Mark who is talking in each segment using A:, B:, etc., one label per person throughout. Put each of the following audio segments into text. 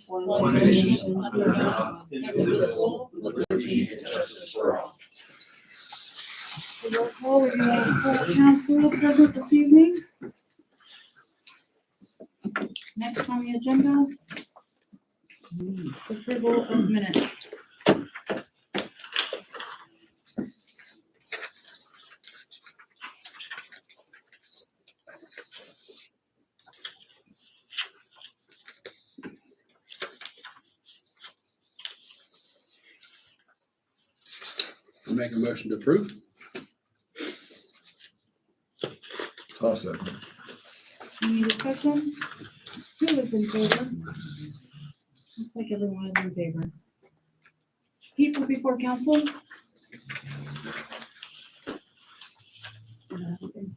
A: one nation, under God, indivisible, with liberty and justice for all.
B: Roll call, we have full council present this evening. Next on the agenda, approval of minutes.
C: Make a motion to approve.
D: Awesome.
B: Any discussion? Who is in favor? Looks like everyone is in favor. People before council?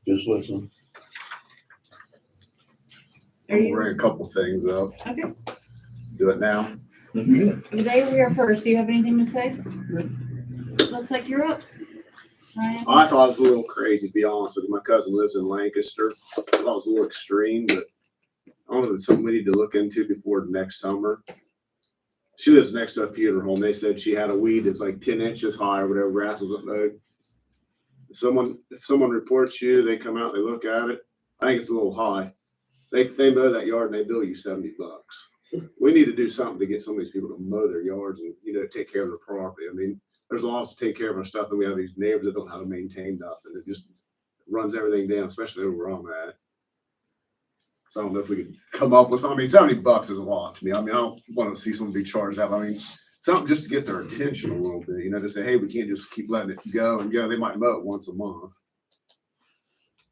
D: Just listen.
B: Are you-
D: Bring a couple things up.
B: Okay,
D: Do it now.
B: today we are first. Do you have anything to say? Looks like you're up. Ryan?
D: I thought it was a little crazy, to be honest with you. My cousin lives in Lancaster. I thought it was a little extreme, but I don't know if it's something we need to look into before next summer. She lives next to a funeral home. They said she had a weed that's like 10 inches high or whatever, grass wasn't mowed. If someone reports you, they come out, they look at it. I think it's a little high. They mow that yard and they bill you $70. We need to do something to get some of these people to mow their yards and, take care of their property. I mean, there's laws to take care of our stuff, and we have these neighbors that don't know how to maintain nothing. It just runs everything down, especially over where I'm at. So I don't know if we could come up with something. I mean, $70 is a lot to me. I mean, I don't want to see someone be charged out. I mean, something just to get their attention a little bit, to say, hey, we can't just keep letting it go and go. They might mow it once a month.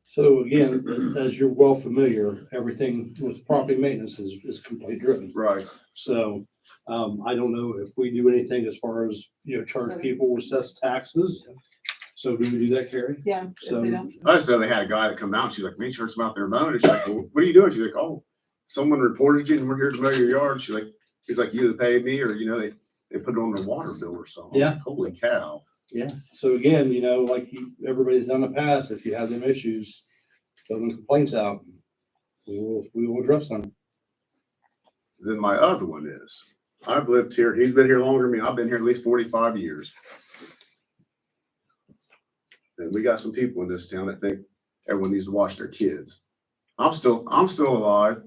C: So again, as you're well familiar, everything with property maintenance is completely driven.
D: Right.
C: So I don't know if we do anything as far as, charge people, assess taxes. So do we do that, Carrie?
E: Yeah.
C: So
D: I just know they had a guy that come out. She's like, man, she heard some out there mowing. And she's like, well, what are you doing? She's like, oh, someone reported you and we're here to mow your yard. He's like, you either pay me or, they put it on their water bill or something.
C: Yeah.
D: Holy cow.
C: yeah. So again, everybody's done in the past, if you have them issues, fill them complaints out. We will address them.
D: Then my other one is, I've lived here. He's been here longer than me. I've been here at least 45 years. And we got some people in this town that think everyone needs to watch their kids. I'm still alive.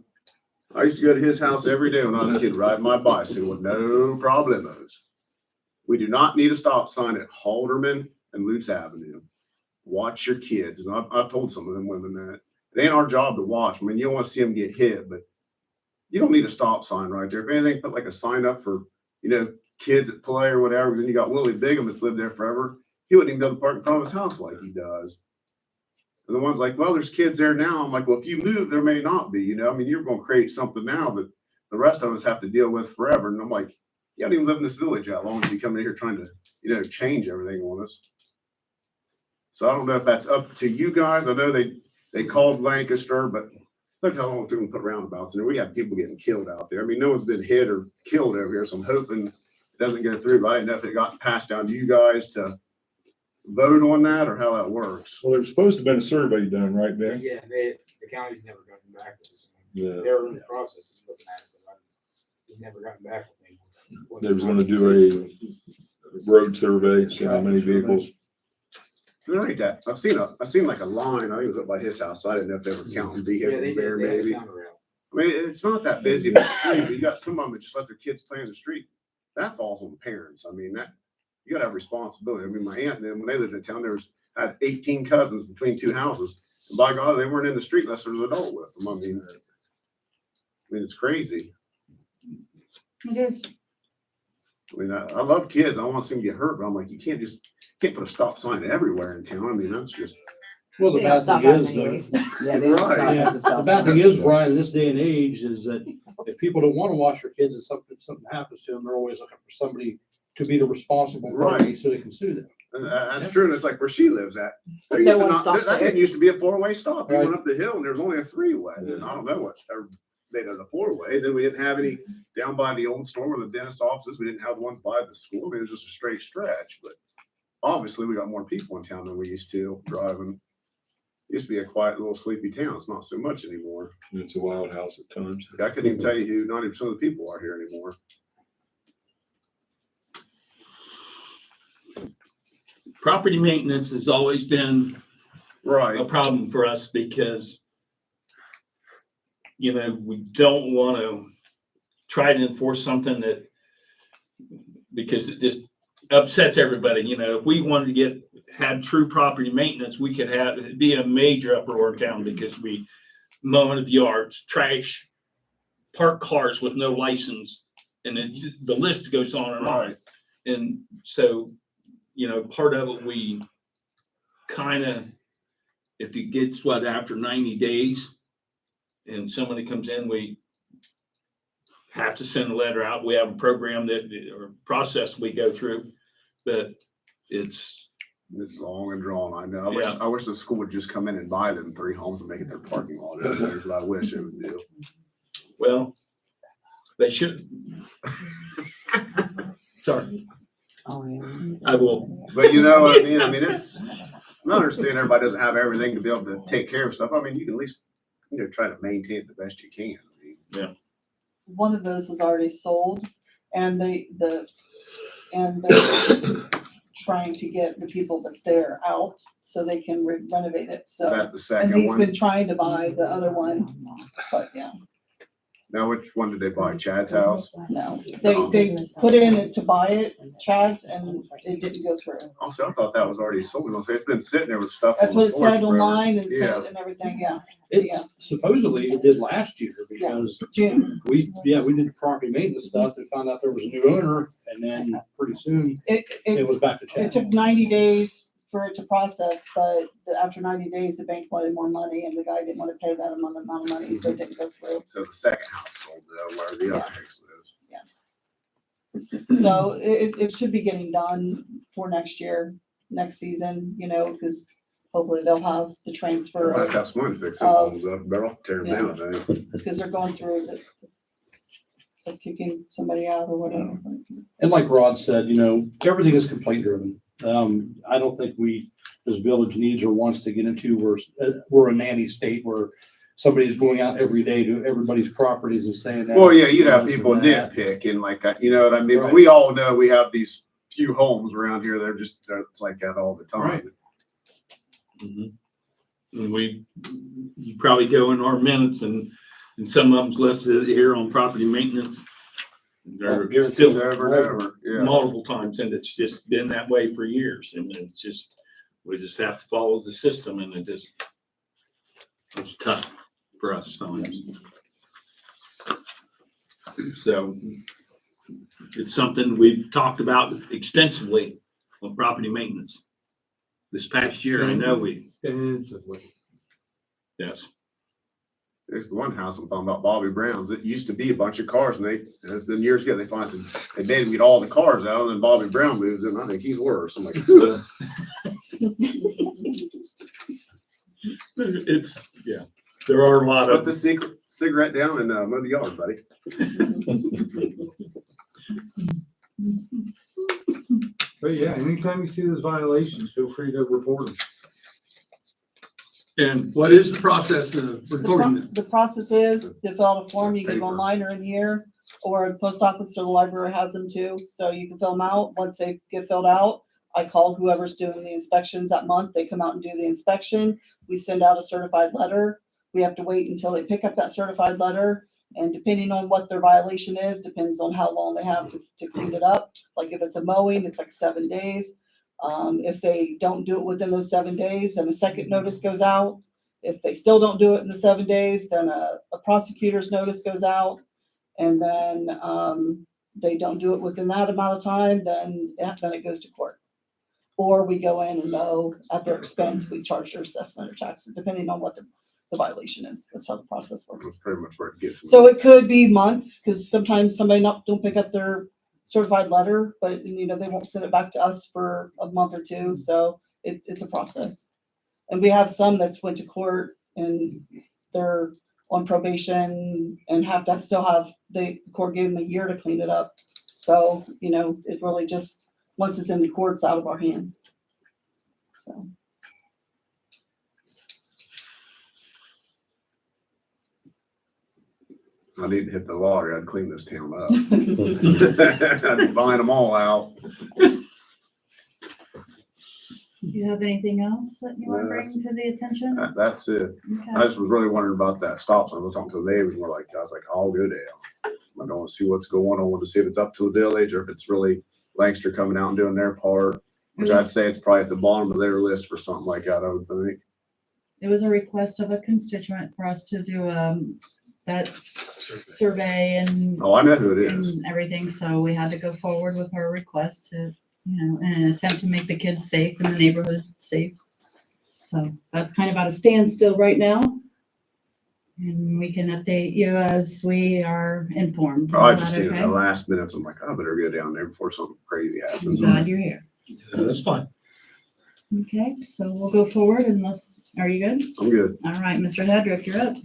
D: I used to go to his house every day when I was a kid, riding my bicycle with no problemos. We do not need a stop sign at Halderman and Lutz Avenue. Watch your kids. And I've told some of them women that it ain't our job to watch. I mean, you don't want to see them get hit, but you don't need a stop sign right there. If anything, put like a sign up for, kids at play or whatever. Then you got Willie Bigham that's lived there forever. He wouldn't even go to park in front of his house like he does. And the one's like, well, there's kids there now. I'm like, well, if you move, there may not be, I mean, you're going to create something now, but the rest of us have to deal with forever. And I'm like, you don't even live in this village that long as you come in here trying to, change everything on us. So I don't know if that's up to you guys. I know they called Lancaster, but look how long it took them to put roundabouts in there. We have people getting killed out there. I mean, no one's been hit or killed over here, so I'm hoping it doesn't go through. But I didn't know if it got passed down to you guys to vote on that or how that works.
F: Well, there's supposed to have been a survey done, right, Ben?
G: Yeah, the county's never gotten back with this one.
F: Yeah.
G: They were in the process of looking at it, but he's never gotten back with me.
F: They was gonna do a road survey, see how many vehicles.
D: There ain't that. I've seen like a line. I think it was up by his house. So I didn't know if they were counting vehicles there, maybe. I mean, it's not that busy in the street, but you got some of them that just let their kids play in the street. That falls on the parents. I mean, you gotta have responsibility. I mean, my aunt and them, when they lived in town, had 18 cousins between two houses. And by God, they weren't in the street unless there was an adult with them. I mean, it's crazy.
B: It is.
D: I mean, I love kids. I don't want to see them get hurt, but I'm like, you can't put a stop sign everywhere in town. I mean, that's just.
C: Well, the
E: They don't
C: bad
E: stop
C: thing
E: that
C: is,
E: many
C: though,
E: ways. Yeah, they don't
D: Right.
E: stop
C: Yeah,
E: at the
C: the
E: stop
C: bad
E: sign.
C: thing is, Brian, in this day and age, is that if people don't want to watch their kids and something happens to them, they're always looking for somebody to be the responsible party
D: Right.
C: so they can sue them.
D: That's true, and it's like where she lives at. There
E: No
D: used to
E: one
D: not,
E: stops
D: that
E: there.
D: didn't used to be a four-way stop. You
C: Right.
D: went up the hill and there was only a three-way. And I don't know what, or made it a four-way. Then we didn't have any down by the old store where the dentist offices. We didn't have the ones by the school. I mean, it was just a straight stretch. But obviously, we got more people in town than we used to driving. Used to be a quiet little sleepy town. It's not so much anymore.
F: It's a wild house at times.
D: I couldn't even tell you who 90% of the people are here anymore.
E: Property maintenance has always been a
D: Right.
E: problem for us because, you know, we don't want to try to enforce something that, because it just upsets everybody. You know, if we wanted to have true property maintenance, we could have, it'd be a major uproar in town because we mowing of yards, trash, park cars with no license, and the list goes on and on. And so, you know, part of it, we kind of, if it gets after 90 days and somebody comes in, we have to send a letter out. We have a program or process we go through, but it's
D: long and drawn. I know.
E: Yeah.
D: I wish the school would just come in and buy them 3 homes and make it their parking lot. There's what I wish it would do.
E: well, they should. Sorry, I will.
D: But you know what I mean? I mean, I understand everybody doesn't have everything to be able to take care of stuff. I mean, you can at least, try to maintain it the best you can. I mean,
A: One of those is already sold and they're trying to get the people that's there out so they can renovate it. So,
D: that's the
A: and
D: second
A: he's
D: one.
A: been trying to buy the other one, but yeah,
D: Now, which one did they buy? Chad's house?
A: no. They put in to buy it, Chad's, and it didn't go through.
D: Also, I thought that was already sold. I'll say it's been sitting there with stuff.
A: That's
D: on
A: what
D: the
A: it
D: porch
A: said
D: forever.
A: online and
D: Yeah.
A: so, and everything, yeah.
C: It's supposedly it did last year because
A: June.
C: we did the property maintenance stuff and found out there was a new owner, and then pretty soon it
A: It
C: was back to Chad.
A: took 90 days for it to process, but after 90 days, the bank wanted more money and the guy didn't want to pay that amount of money, so it didn't go through.
D: So the second house sold where the other
A: Yes.
D: house lives.
A: So it should be getting done for next year, next season, because hopefully they'll have the
D: I'd
A: transfer,
D: have someone fix them homes up. Better off tear them
A: Yeah.
D: down, I think.
A: because they're going through the kicking somebody out or whatever.
C: And like Rod said, everything is complaint driven. I don't think we, as village, needs or wants to get into, we're a nanny state where somebody's going out every day to everybody's properties and saying that.
D: Well, yeah, you'd have
C: this and
D: people
C: that.
D: nitpick and like, you know what I mean? But
C: Right.
D: we all know we have these few homes around here. It's like that all the time.
C: Right.
E: And you probably go in our minutes and some of them's listed here on property maintenance. They're
C: guaranteed
E: still
D: Over and over, yeah.
E: multiple times, and it's just been that way for years, and we just have to follow the system, and it's tough for us sometimes. So it's something we've talked about extensively on property maintenance. This past year, I know yes.
D: There's the one house I'm talking about, Bobby Brown's. It used to be a bunch of cars, and it's been years ago. They finally said they made him get all the cars out, and then Bobby Brown moves in. I think he's worse. I'm like,
E: There are a lot
D: put
E: of,
D: the cigarette down and mow the yard, buddy.
H: But yeah, anytime you see those violations, feel free to report them.
E: and what is the process of reporting them?
A: The process is to fill out a form, you get them online or in here, or the post office or the library has them too, so you can fill them out. Once they get filled out, I call whoever's doing the inspections that month. They come out and do the inspection. We send out a certified letter. We have to wait until they pick up that certified letter. And depending on what their violation is, depends on how long they have to clean it up. Like if it's a mowing, it's like 7 days. If they don't do it within those 7 days, then a second notice goes out. If they still don't do it in the 7 days, then a prosecutor's notice goes out. And then they don't do it within that amount of time, then it goes to court. Or we go in and mow at their expense. We charge their assessment or taxes, depending on what the violation is. That's how the process works.
D: That's pretty much where it gets.
A: So it could be months, because sometimes somebody don't pick up their certified letter, but they won't send it back to us for a month or two. So it's a process. And we have some that's went to court and they're on probation and have to still have, the court gave them a year to clean it up. So, it really just, once it's in the courts, out of our hands. So.
D: I need to hit the lottery, I'd clean this town up. I'd find them all out.
B: Do you have anything else that you want to
D: No,
B: bring to the attention?
D: That's it. I
B: Okay.
D: just was really wondering about that stop sign. I was talking to the neighbors, and I was like, I'll go down. I don't want to see what's going on. I want to see if it's up to the village or if it's really Lancaster coming out and doing their part, which I'd say it's probably at the bottom of their list for something like that, I would think.
B: It was a request of a constituent for us to do, that survey and
D: Oh, I know who it is.
B: and everything, so we had to go forward with our request to, in an attempt to make the kids safe and the neighborhood safe. So that's kind of at a standstill right now. And we can update you as we are informed. Is
D: I just
B: that
D: seen it in the
B: okay?
D: last minutes. I'm like, I better go down there before something crazy
B: I'm
D: happens.
B: glad you're here.
C: That's fine.
B: Okay, so we'll go forward unless, are you good?
D: I'm good.
B: All right, Mr. Hedrick, you're up.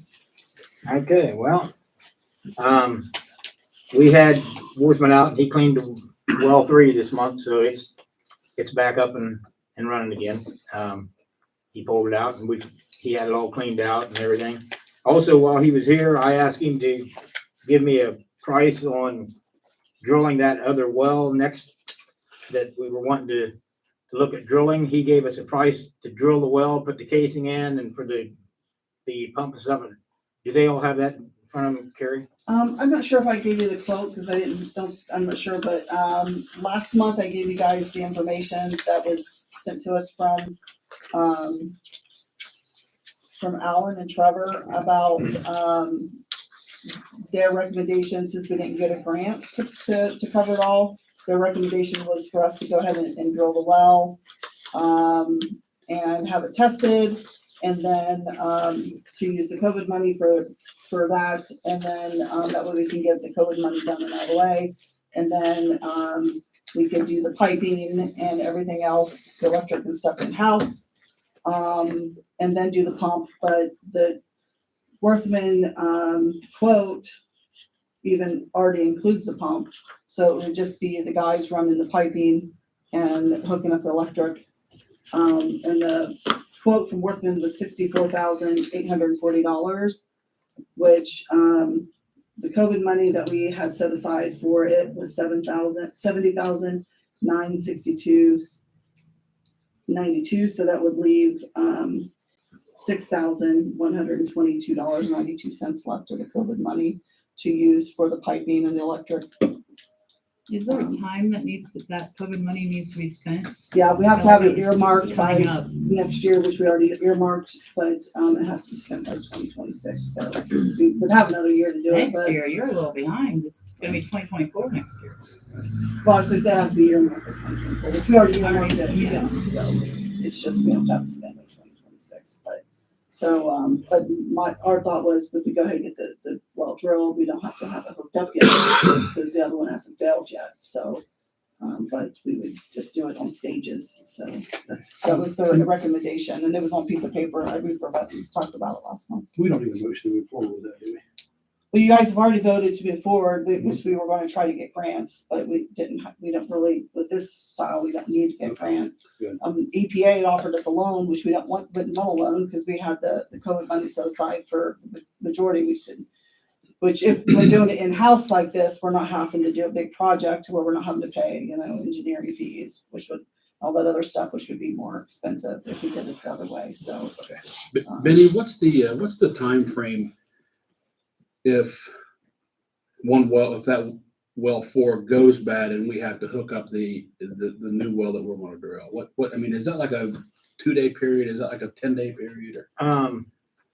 G: Okay, well, we had Woodsman out and he cleaned well 3 this month, so it's back up and running again. He pulled it out and he had it all cleaned out and everything. Also, while he was here, I asked him to give me a price on drilling that other well next that we were wanting to look at drilling. He gave us a price to drill the well, put the casing in, and for the pump and stuff. Do they all have that in front of them, Carrie?
A: I'm not sure if I gave you the quote, because I'm not sure, but, last month I gave you guys the information that was sent to us from Alan and Trevor about, their recommendation, since we didn't get a grant to cover it all. Their recommendation was for us to go ahead and drill the well, and have it tested, and then, to use the COVID money for that, and then, that way we can get the COVID money done and out of the way. And then, we can do the piping and everything else, the electric and stuff in-house, and then do the pump, but the Worthman, quote even already includes the pump, so it would just be the guys running the piping and hooking up the electric. And the quote from Worthman was $64,840, which, the COVID money that we had set aside for it was $70,962.92, so that would leave, $6,122.92 left of the COVID money to use for the piping and the electric.
B: Is there a time that that COVID money needs to be spent?
A: Yeah, we have to have it earmarked by
B: Coming up.
A: next year, which we already earmarked, but, it has to be spent by 2026. So we would have another year to do it,
B: Next
A: but,
B: year, you're a little behind. It's gonna be 2024 next year.
A: well, as we said, it has to be earmarked by 2024, which we already earmarked it, yeah, so it's just, we have to have it spent by 2026, but, so, but our thought was, if we go ahead and get the well drilled, we don't have to have it hooked up yet, because the other one hasn't failed yet, so, but we would just do it on stages, so that was the recommendation, and it was on a piece of paper, we forgot to just talk about it last month.
C: We don't need a motion to move forward with that, do we?
A: Well, you guys have already voted to move forward, which we were gonna try to get grants, but we don't really, with this style, we don't need to get a grant.
C: Good.
A: EPA had offered us a loan, which we wouldn't want a loan, because we had the COVID money set aside for the majority, which if we're doing it in-house like this, we're not having to do a big project where we're not having to pay, engineering fees, all that other stuff, which would be more expensive if we did it the other way, so.
C: Benny, what's the time frame if that well 4 goes bad and we have to hook up the new well that we're gonna drill? What, I mean, is that like a 2-day period? Is that like a 10-day period or?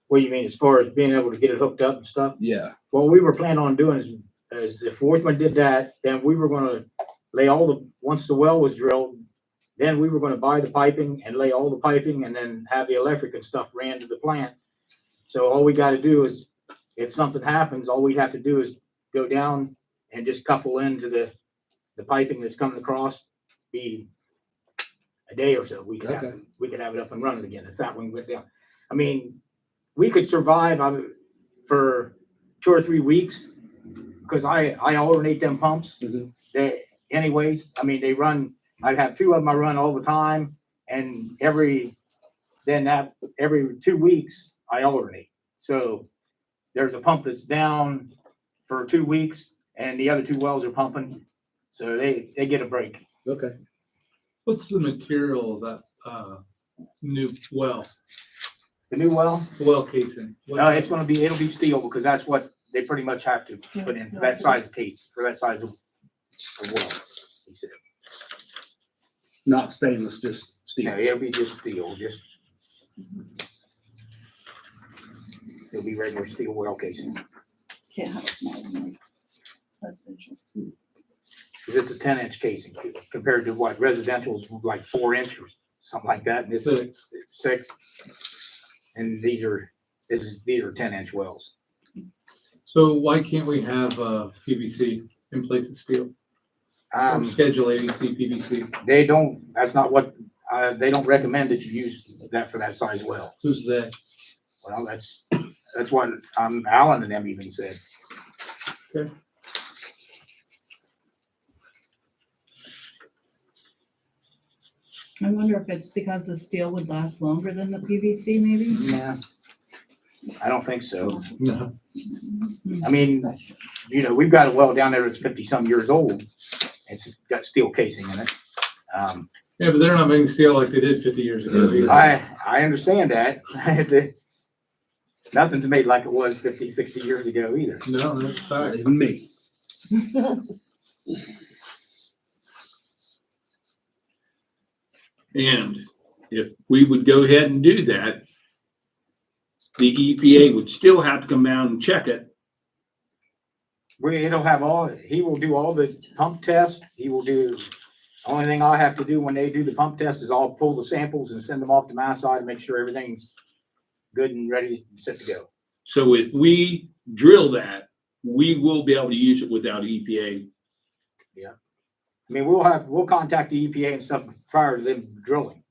G: What do you mean, as far as being able to get it hooked up and stuff?
C: Yeah,
G: What we were planning on doing is if Worthman did that, then we were gonna lay once the well was drilled, then we were gonna buy the piping and lay all the piping and then have the electric and stuff ran to the plant. So all we gotta do is, if something happens, all we'd have to do is go down and just couple into the piping that's coming across, be a day or so. We could have it up and running again if that one went down. I mean, we could survive for 2 or 3 weeks, because I alternate them pumps.
C: Mhm.
G: They run, I'd have 2 of them I run all the time, and every 2 weeks I alternate. So there's a pump that's down for 2 weeks and the other 2 wells are pumping. So they get a break.
C: Okay.
H: What's the material of that, new well
G: The new well,
H: casing?
G: it'll be steel because that's what they pretty much have to put in for that size of case, for that size of well. He said.
C: Not stainless, just steel.
G: Yeah, it'll be just steel, it'll be regular steel well casing.
A: Can't have a small one like residential.
G: Cause it's a 10-inch casing compared to what residential's like 4-inch or something like that. And this is 6. And these are 10-inch wells.
H: So why can't we have, PVC in place of steel? Or Schedule ABC PVC?
G: They don't, that's not what, they don't recommend that you use that for that size well.
H: Who's that?
G: Well, that's what, Alan and them even said.
H: Okay.
B: I wonder if it's because the steel would last longer than the PVC maybe?
G: Yeah. I don't think so.
H: No.
G: I mean, we've got a well down there that's 50-some years old. It's got steel casing in it.
H: Yeah, but they're not making steel like they did 50 years ago. either.
G: I understand that. Nothing's made like it was 50, 60 years ago either.
H: No, that's a fact.
C: Even me.
E: And if we would go ahead and do that, the EPA would still have to come out and check it.
G: He will do all the pump tests. He will do, only thing I have to do when they do the pump test is I'll pull the samples and send them off to my side and make sure everything's good and ready, set to go.
E: So if we drill that, we will be able to use it without EPA.
G: I mean, we'll contact the EPA and stuff prior to them drilling.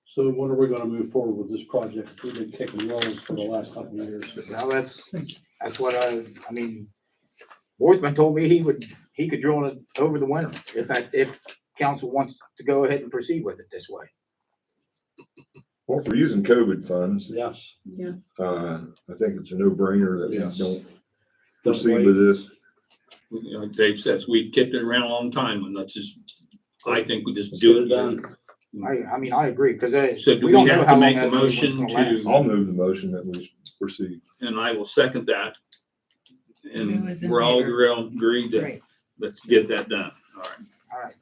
C: So when are we gonna move forward with this project? We've been kicking rolls for the last couple of years.
G: Now that's what I mean, Worthman told me he could drill it over the winter if council wants to go ahead and proceed with it this way.
F: Well, if we're using COVID funds,
C: Yes.
F: I think it's a no-brainer that we
C: Yes.
F: don't
C: Don't
F: proceed
C: wait.
F: with this.
E: Like Dave says, we kicked it around a long time and I think we just do it done.
G: I mean, I agree, because
E: So do we
G: don't know
E: have
G: how
E: to
G: long
E: make a
G: that one's
E: motion
G: gonna
E: to-
G: last.
F: I'll move the motion that we proceed.
E: And I will second that.
B: Who was
E: And
B: in
E: we're all
B: favor?
E: real agreed that
B: Great.
E: let's get that done. All right.
G: All right.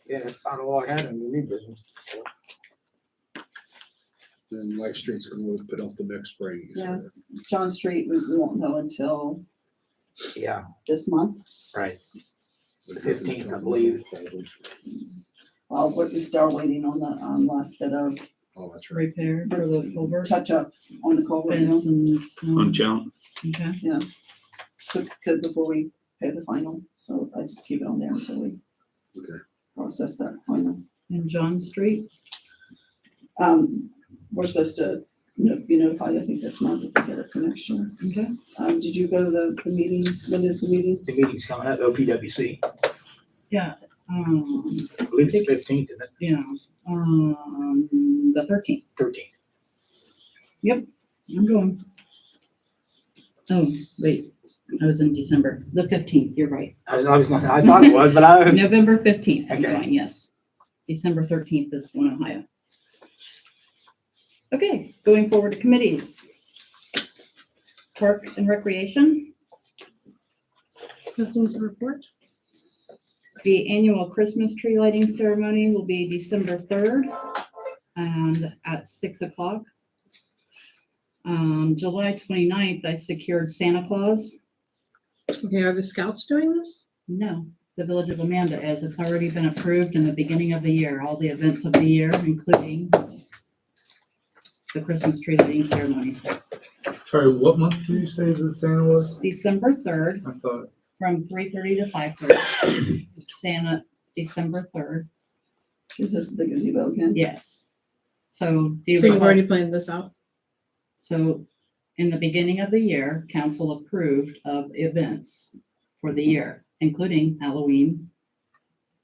G: Yeah, that's about all I had in the new business.
C: Then Light Street's gonna move, put off the next spring.
A: Yeah. John Street, we won't know until
G: Yeah,
A: this month.
G: right. The 15th, I believe.
A: Well, we're still waiting on the, last bit of
C: Oh, that's right.
B: Repair for the culvert
A: touch up on the culvert, you know,
B: fence and snow.
E: On John.
B: Okay.
A: so, good before we pay the final. So I just keep it on there until we
C: Okay.
A: process that final.
B: And John Street,
A: We're supposed to be notified, I think, this month if we get it for next year.
B: okay.
A: Did you go to the meetings? When is the meeting?
G: The meeting's coming up, OPWC.
B: Yeah,
G: I believe it's 15th, isn't it?
B: yeah, the 13th.
G: 13th.
B: I'm going. Oh, wait, I was in December, the 15th, you're right.
G: I thought it was, but I,
B: November 15th, I'm
G: Okay.
B: going, yes. December 13th is one Ohio. Okay, going forward to committees. Park and Recreation. Nothing to report. The annual Christmas tree lighting ceremony will be December 3rd and at 6 o'clock. July 29th, I secured Santa Claus.
I: Okay, are the scouts doing this?
B: No, the Village of Amanda is. It's already been approved in the beginning of the year, all the events of the year, including the Christmas tree lighting ceremony.
H: Sorry, what month did you say that Santa was?
B: December 3rd
H: I thought,
B: from 3:30 to 5:30. Santa, December 3rd,
A: Is this the gazebo again?
B: yes. So do you
I: So you've
B: recall-
I: already planned this out?
B: So in the beginning of the year, council approved of events for the year, including Halloween,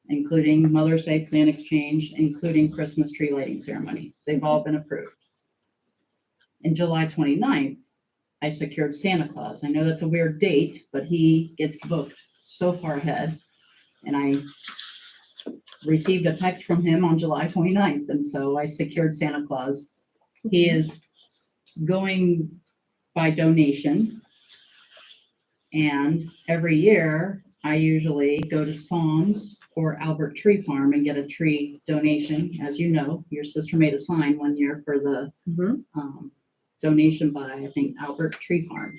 B: including Mother's Day plan exchange, including Christmas tree lighting ceremony. They've all been approved. In July 29th, I secured Santa Claus. I know that's a weird date, but he gets booked so far ahead. And I received a text from him on July 29th, and so I secured Santa Claus. He is going by donation. And every year, I usually go to Psalms or Albert Tree Farm and get a tree donation. As you know, your sister made a sign one year for the
I: Mhm.
B: donation by, I think, Albert Tree Farm.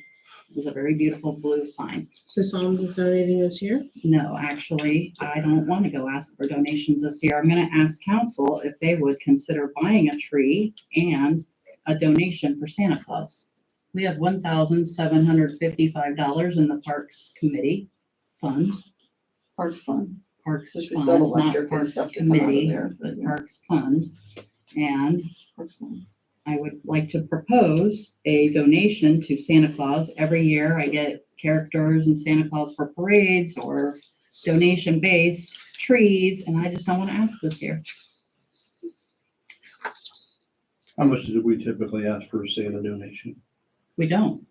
B: It was a very beautiful blue sign.
I: So Psalms is donating this year?
B: No, actually, I don't want to go ask for donations this year. I'm gonna ask council if they would consider buying a tree and a donation for Santa Claus. We have $1,755 in the Parks Committee Fund,
A: Parks Fund.
B: Parks
A: Since we
B: Fund,
A: sell
B: not
A: electric and
B: Parks
A: stuff to come out of
B: Committee,
A: there,
B: but
A: yeah.
B: Parks Fund. And
A: Parks Fund.
B: I would like to propose a donation to Santa Claus. Every year I get characters and Santa Claus for parades or donation-based trees, and I just don't want to ask this year.
C: How much did we typically ask for a Santa donation?
B: We don't.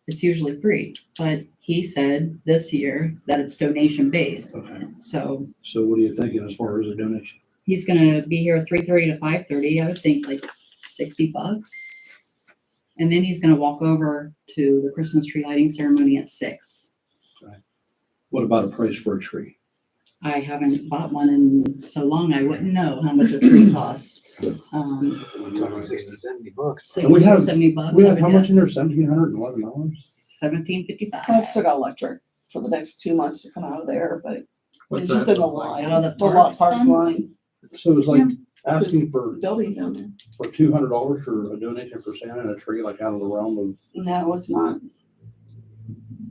B: It's usually free, but he said this year that it's donation-based.
C: Okay,
B: So
C: so what are you thinking as far as a donation?
B: he's gonna be here 3:30 to 5:30. I would think like $60. And then he's gonna walk over to the Christmas tree lighting ceremony at 6.
C: What about a price for a tree?
B: I haven't bought one in so long, I wouldn't know how much a tree costs.
G: $60, $70.
B: 60
C: we
B: or
C: have-
B: 70 bucks.
C: We
B: I
C: have
B: would
C: how much in
B: guess.
C: there? $1,711?
B: $17.55.
A: I've still got electric for the next 2 months to come out of there, but
H: What's
A: it's just
H: that
A: in the
H: look like?
A: line,
B: Out of the
A: the lot
B: Parks
A: Parks
B: Fund?
A: line,
C: So it's like asking for
A: building down there.
C: $200 for a donation for Santa and a tree, like out of the realm of,
A: No, it's not.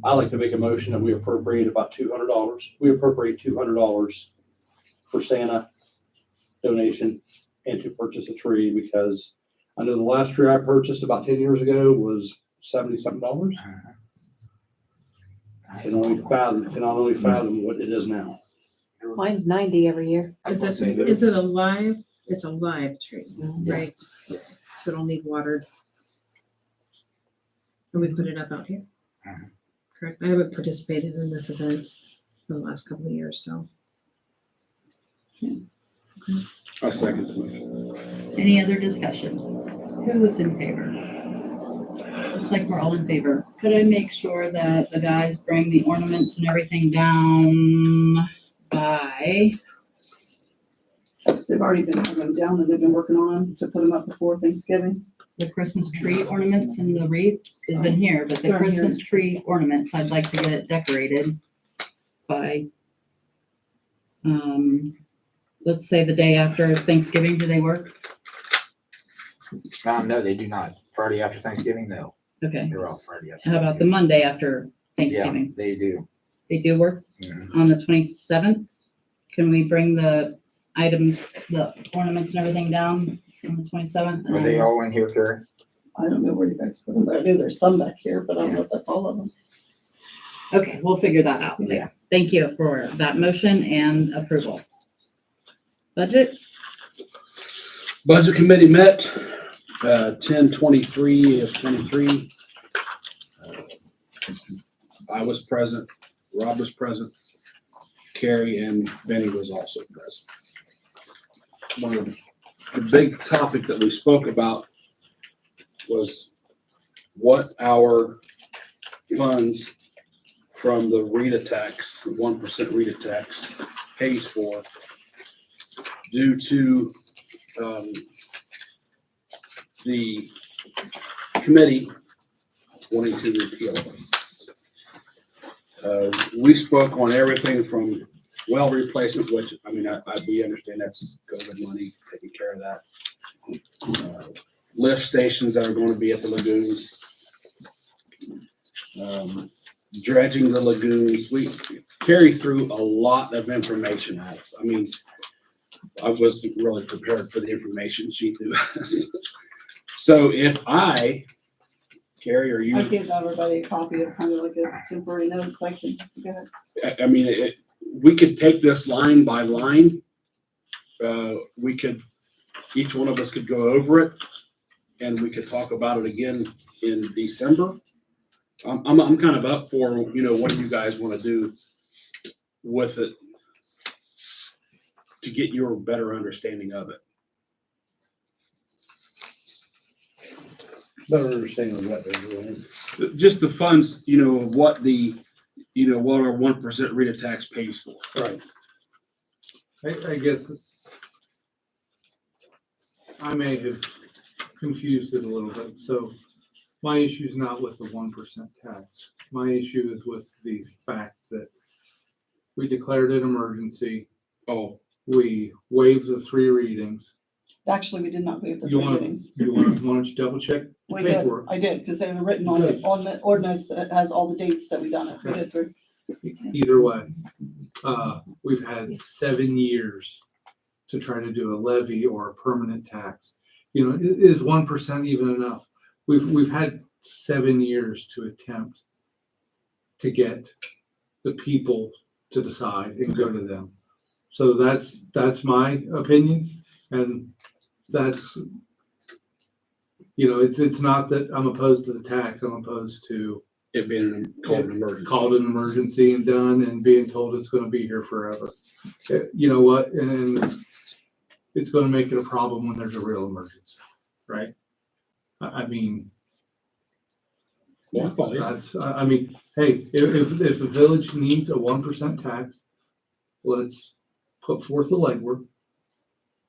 C: I like to make a motion that we appropriate about $200. We appropriate $200 for Santa donation and to purchase a tree, because I know the last tree I purchased about 10 years ago was $70-something. Can only fathom what it is now.
J: Mine's 90 every year.
I: Is
G: I'd say that-
I: it a live? It's a live tree, right? So it'll need watered. And we put it up out here.
G: Mhm.
I: Correct. I haven't participated in this event for the last couple of years, so.
C: I second the motion.
B: Any other discussion? Who is in favor? Looks like we're all in favor. Could I make sure that the guys bring the ornaments and everything down by,
A: They've already been coming down and they've been working on them to put them up before Thanksgiving.
B: the Christmas tree ornaments and the wreath is in here, but the
A: They're here.
B: Christmas tree ornaments, I'd like to get it decorated by, let's say the day after Thanksgiving. Do they work?
G: No, they do not. Friday after Thanksgiving, no.
B: Okay.
G: They're off Friday after.
B: How about the Monday after
G: Yeah,
B: Thanksgiving?
G: they do.
B: They do work
G: Mhm.
B: on the 27th. Can we bring the items, the ornaments and everything down on the 27th?
G: Are they all in here, Carrie?
A: I don't know where you guys put them. I knew there's some back here, but I don't know if that's all of them.
B: Okay, we'll figure that out.
G: Yeah.
B: Thank you for that motion and approval. Budget,
C: Budget committee met, 10/23 of 23. I was present, Rob was present, Carrie and Benny was also present. One of the big topic that we spoke about was what our funds from the RETA tax, 1% RETA tax pays for due to the committee wanting to repeal it. We spoke on everything from well replacement, which, I mean, we understand that's COVID money, taking care of that. Lift stations that are going to be at the lagoons. Dredging the lagoons. We carry through a lot of information at us. I mean, I wasn't really prepared for the information she threw at us. So if Carrie, or
A: I
C: you,
A: gave everybody a copy of kind of like a temporary notes. I can, go ahead.
C: I mean, we could take this line by line. We could, each one of us could go over it and we could talk about it again
K: in December. I'm kind of up for, what do you guys want to do with it to get your better understanding of it?
C: Better understanding of what they're doing.
K: Just the funds, what our 1% rate of tax pays for.
C: Right.
H: I guess I may have confused it a little bit. So my issue is not with the 1% tax. My issue is with the fact that we declared an emergency.
K: Oh,
H: We waived the 3 readings.
A: Actually, we did not waive the
H: You
A: 3
H: want
A: readings.
H: to, why don't you double check the
A: We did,
H: paperwork?
A: I did, because they were written on it, on the ordinance that has all the dates that we done it. We did 3.
H: Either way, we've had 7 years to try to do a levy or a permanent tax. Is 1% even enough? We've had 7 years to attempt to get the people to decide and go to them. So that's my opinion, and that's, it's not that I'm opposed to the tax. I'm opposed to
K: it being called an emergency.
H: called an emergency and done and being told it's gonna be here forever. You know what? And it's gonna make it a problem when there's a real emergency, right? I mean,
K: Well, I follow you.
H: I mean, hey, if the village needs a 1% tax, let's put forth the legwork,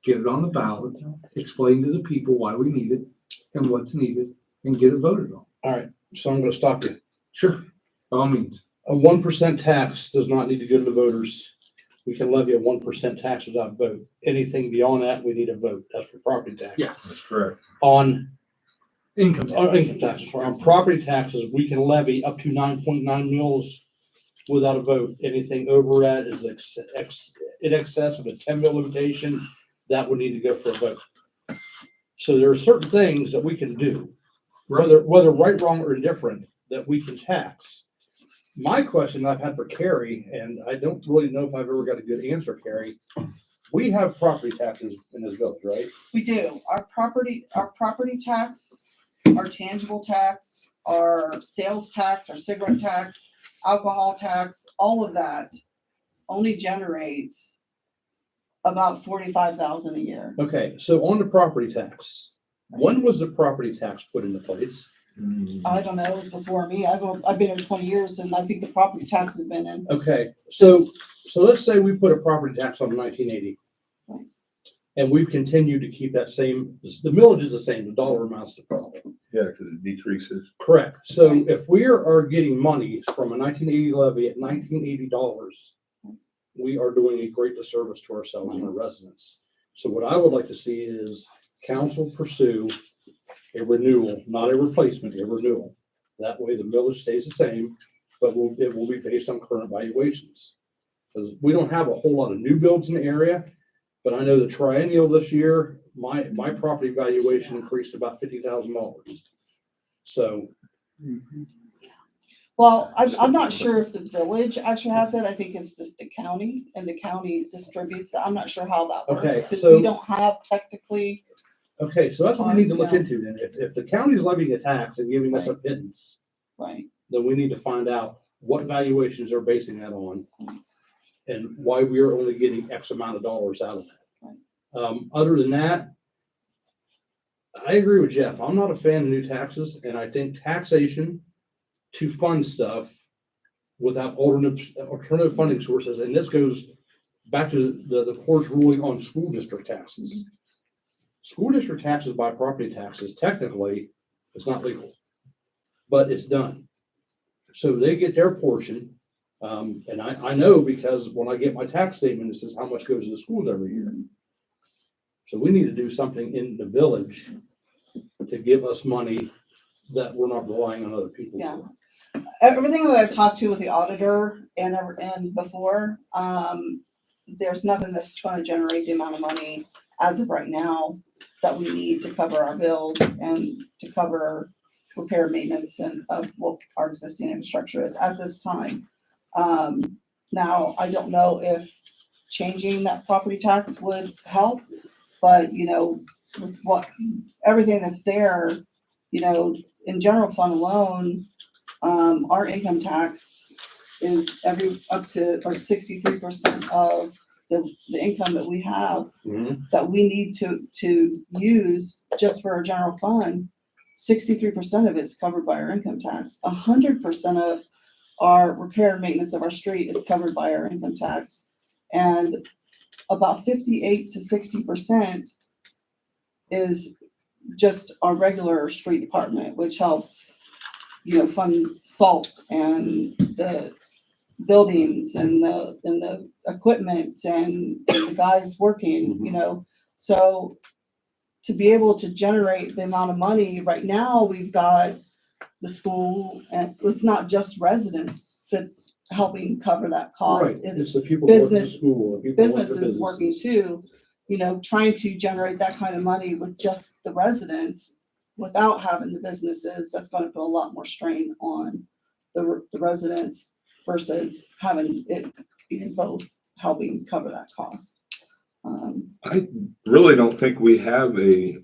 H: get it on the ballot, explain to the people why we need it and what's needed, and get it voted on.
C: All right, so I'm gonna stop you.
H: Sure, by all means.
C: A 1% tax does not need to go to the voters. We can levy a 1% tax without vote. Anything beyond that, we need a vote. That's for property tax.
H: Yes.
F: That's correct.
C: On
H: Income
C: income taxes, for on property taxes, we can levy up to 9.9 mils without a vote. Anything over that is in excess of a 10 mil limitation, that would need to go for a vote. So there are certain things that we can do, whether right, wrong, or indifferent, that we can tax. My question I've had for Carrie, and I don't really know if I've ever got a good answer, Carrie. We have property taxes in this village, right?
A: We do. Our property tax, our tangible tax, our sales tax, our cigarette tax, alcohol tax, all of that only generates about 45,000 a year.
C: Okay, so on the property tax, when was the property tax put into place?
A: I don't know, it was before me. I've been here 20 years and I think the property tax has been in.
C: Okay, so let's say we put a property tax on 1980.
A: Right.
C: And we've continued to keep that same, the millage is the same, the dollar amount's the problem.
F: Yeah, because it decreases.
C: Correct. So if we are getting money from a 1980 levy at $1980, we are doing a great disservice to ourselves and our residents. So what I would like to see is council pursue a renewal, not a replacement, a renewal. That way the millage stays the same, but it will be based on current valuations. Because we don't have a whole lot of new builds in the area, but I know the triennial this year, my property valuation increased about $50,000. So.
A: Well, I'm not sure if the village actually has it. I think it's just the county, and the county distributes it. I'm not sure how that works.
C: Okay,
A: Because
C: so-
A: we don't have technically,
C: Okay, so that's what we need to look into then. If the county's levying a tax and giving us a pittance,
A: right,
C: then we need to find out what valuations they're basing that on and why we are only getting X amount of dollars out of that. Other than that, I agree with Jeff. I'm not a fan of new taxes, and I think taxation to fund stuff without alternative funding sources, and this goes back to the court's ruling on school district taxes. School district taxes by property taxes, technically, it's not legal, but it's done. So they get their portion. And I know because when I get my tax statement, it says how much goes to the schools every year. So we need to do something in the village to give us money that we're not relying on other people
A: Yeah.
C: for.
A: everything that I've talked to with the auditor and before, there's nothing that's gonna generate the amount of money as of right now that we need to cover our bills and to cover repair maintenance and of what our existing infrastructure is at this time. Now, I don't know if changing that property tax would help, but with everything that's there, in general fund alone, our income tax is up to like 63% of the income that we have that we need to use just for our general fund. 63% of it's covered by our income tax. 100% of our repair and maintenance of our street is covered by our income tax. And about 58 to 60% is just our regular street department, which helps, fund salt and the buildings and the equipment and the guys working, So to be able to generate the amount of money, right now, we've got the school, and it's not just residents helping cover that cost. It's
C: the people working in
A: business-
C: school. the people working for
A: businesses working too, trying to generate that kind of money with just the residents without having the businesses. That's going to put a lot more strain on the residents versus having it being both helping cover that cost.
F: I really don't think we have a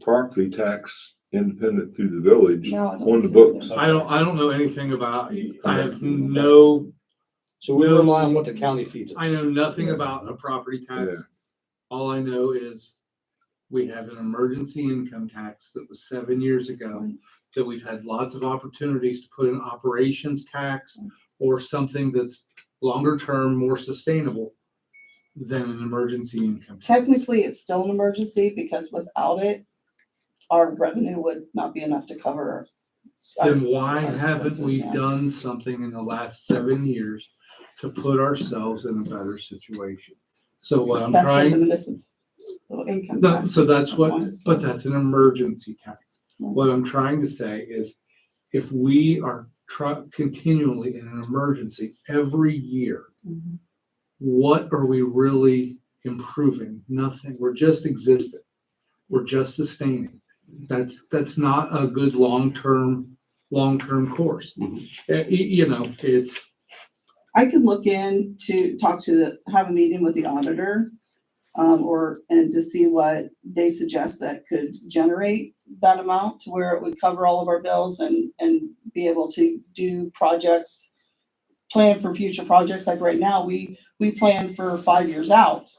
F: property tax independent through the village
A: No, I don't
F: on the
A: think so
F: books.
A: either.
H: I don't know anything about, I have no,
C: So we rely on what the county feeds us.
H: I know nothing about a property tax.
F: Yeah.
H: All I know is we have an emergency income tax that was 7 years ago, that we've had lots of opportunities to put an operations tax or something that's longer term, more sustainable than an emergency income tax.
A: Technically, it's still an emergency because without it, our revenue would not be enough to cover.
H: Then why
A: our
H: haven't we
A: expenses, yeah.
H: done something in the last 7 years to put ourselves in a better situation? So what I'm
A: That's what the
H: trying,
A: municipal income
H: no,
A: tax.
H: so
A: is
H: that's what,
A: one.
H: but that's an emergency tax. What I'm trying to say is, if we are continually in an emergency every year,
A: Mhm.
H: what are we really improving? Nothing. We're just existing. We're just sustaining. That's not a good long-term course. It's,
A: I could look in to have a meeting with the auditor, and to see what they suggest that could generate that amount to where it would cover all of our bills and be able to do projects, plan for future projects. Like right now, we plan for 5 years out,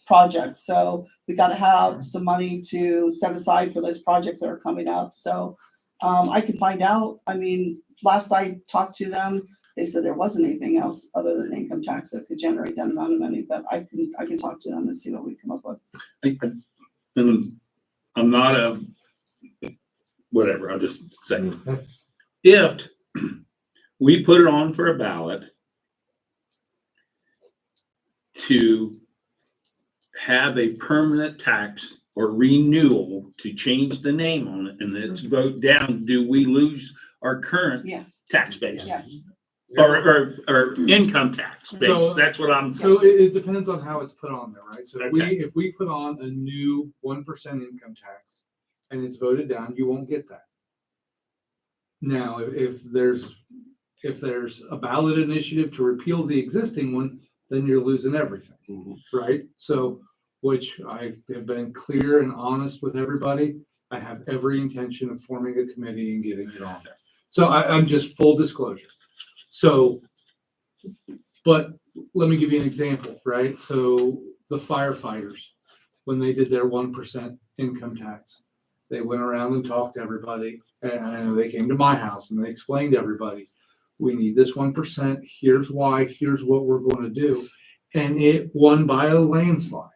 A: projects. So we got to have some money to set aside for those projects that are coming up. So, I can find out. I mean, last I talked to them, they said there wasn't anything else other than income tax that could generate that amount of money, but I can talk to them and see what we come up with.
E: And I'm not whatever, I'll just say, if we put it on for a ballot to have a permanent tax or renewal to change the name on it, and let's vote down, do we lose our current
A: Yes,
E: tax base?
A: yes.
E: Or income tax
H: So-
E: base, that's what I'm.
H: so it depends on how it's put on there, right? So
E: Okay.
H: if we put on a new 1% income tax and it's voted down, you won't get that. Now, if there's a ballot initiative to repeal the existing one, then you're losing everything, right? So, which I have been clear and honest with everybody, I have every intention of forming a committee and getting it on there. So I'm just full disclosure. So, but let me give you an example, right? So the firefighters, when they did their 1% income tax, they went around and talked to everybody. And I know they came to my house and they explained to everybody, we need this 1%. Here's why, here's what we're going to do. And it won by a landslide.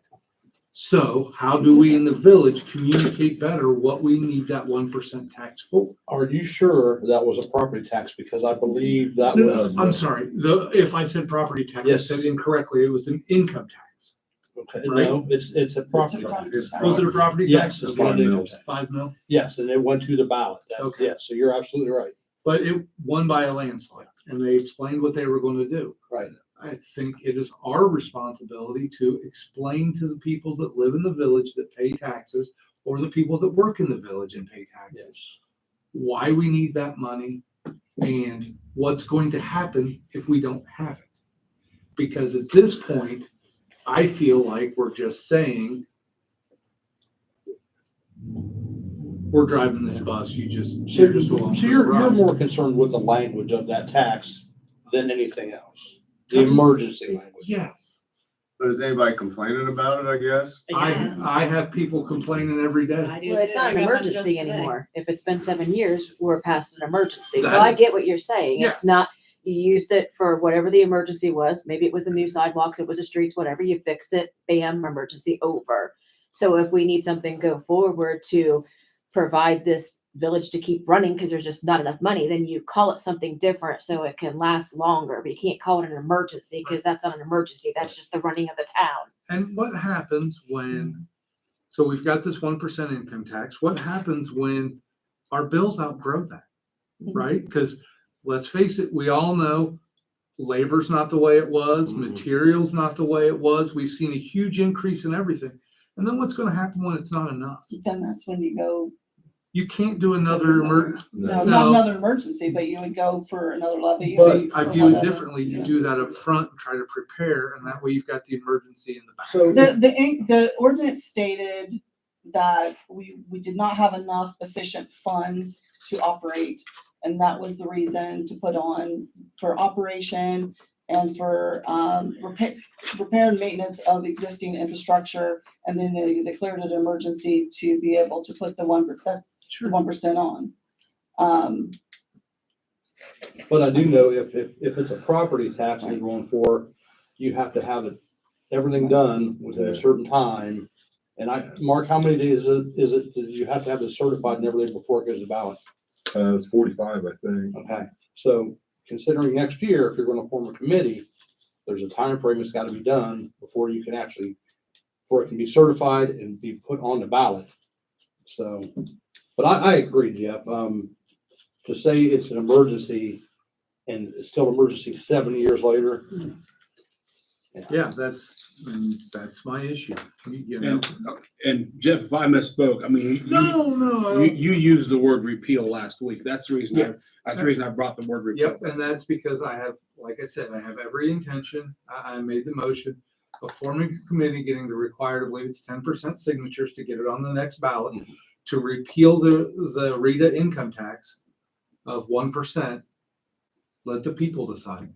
H: So how do we in the village communicate better what we need that 1% tax for?
C: Are you sure that was a property tax? Because I believe that
H: No,
C: was.
H: I'm sorry, if I said property tax, I
C: Yes.
H: said incorrectly, it was an income tax.
C: Okay,
H: Right?
C: no, it's a property tax.
A: property tax.
H: Was it a property
C: Yes,
H: tax?
C: it's
H: Okay.
C: not an income
F: mils.
C: tax.
H: 5 mil,
C: Yes, and it went to the ballot.
H: Okay.
C: Yes, so you're absolutely right.
H: but it won by a landslide and they explained what they were going to do.
C: Right.
H: I think it is our responsibility to explain to the people that live in the village that pay taxes, or the people that work in the village and pay taxes,
C: Yes.
H: why we need that money and what's going to happen if we don't have it. Because at this point, I feel like we're just saying, we're driving this bus,
C: So
H: you're just along for the
C: you're
H: ride.
C: more concerned with the language of that tax than anything else, the emergency language.
H: Yes.
D: But is anybody complaining about it, I guess?
B: Yes.
H: I have people complaining every day.
B: I do
J: Well, it's
B: too.
J: not
B: I
J: an
B: got one just
J: emergency
B: today.
J: anymore. If it's been 7 years, we're past an emergency. So
H: That-
J: I get what you're saying.
H: Yeah.
J: It's not, you used it for whatever the emergency was. Maybe it was the new sidewalks, it was the streets, whatever. You fix it, bam, emergency over. So if we need something go forward to provide this village to keep running because there's just not enough money, then you call it something different so it can last longer. But you can't call it an emergency because that's not an emergency. That's just the running of the town.
H: And what happens when, so we've got this 1% income tax, what happens when our bills outgrow that, right? Because let's face it, we all know labor's not the way it was,
F: Mhm.
H: material's not the way it was. We've seen a huge increase in everything. And then what's gonna happen when it's not enough?
A: Then that's when you go,
H: You can't do another
A: no,
H: No.
A: not another emergency, but you would go for another levy.
H: See, I
A: or
H: view it
A: whatever.
H: differently. You do that up front and try to prepare, and that way you've got the emergency in the back.
C: So
A: The ordinance stated that we did not have enough efficient funds to operate. And that was the reason to put on for operation and for, repair and maintenance of existing infrastructure. And then they declared it an emergency to be able to put the 1% on.
C: But I do know if it's a property tax you're going for, you have to have it, everything done within a certain time. And Mark, how many days is it, that you have to have it certified and everything before it goes to ballot?
F: It's 45, I think.
C: Okay, so considering next year, if you're gonna form a committee, there's a time frame that's gotta be done before you can actually, before it can be certified and be put on the ballot. So, but I agree, Jeff, to say it's an emergency and it's still an emergency 7 years later.
H: Yeah, that's my issue. You know?
K: And Jeff, if I misspoke, I mean,
H: No, I
K: you used the word repeal last week. That's the reason
H: Yes.
K: that's the reason I brought the word repeal.
H: Yep, and that's because I have, like I said, I have every intention, I made the motion of forming a committee, getting the required, I believe it's 10% signatures to get it on the next ballot, to repeal the Rita income tax of 1%. Let the people decide.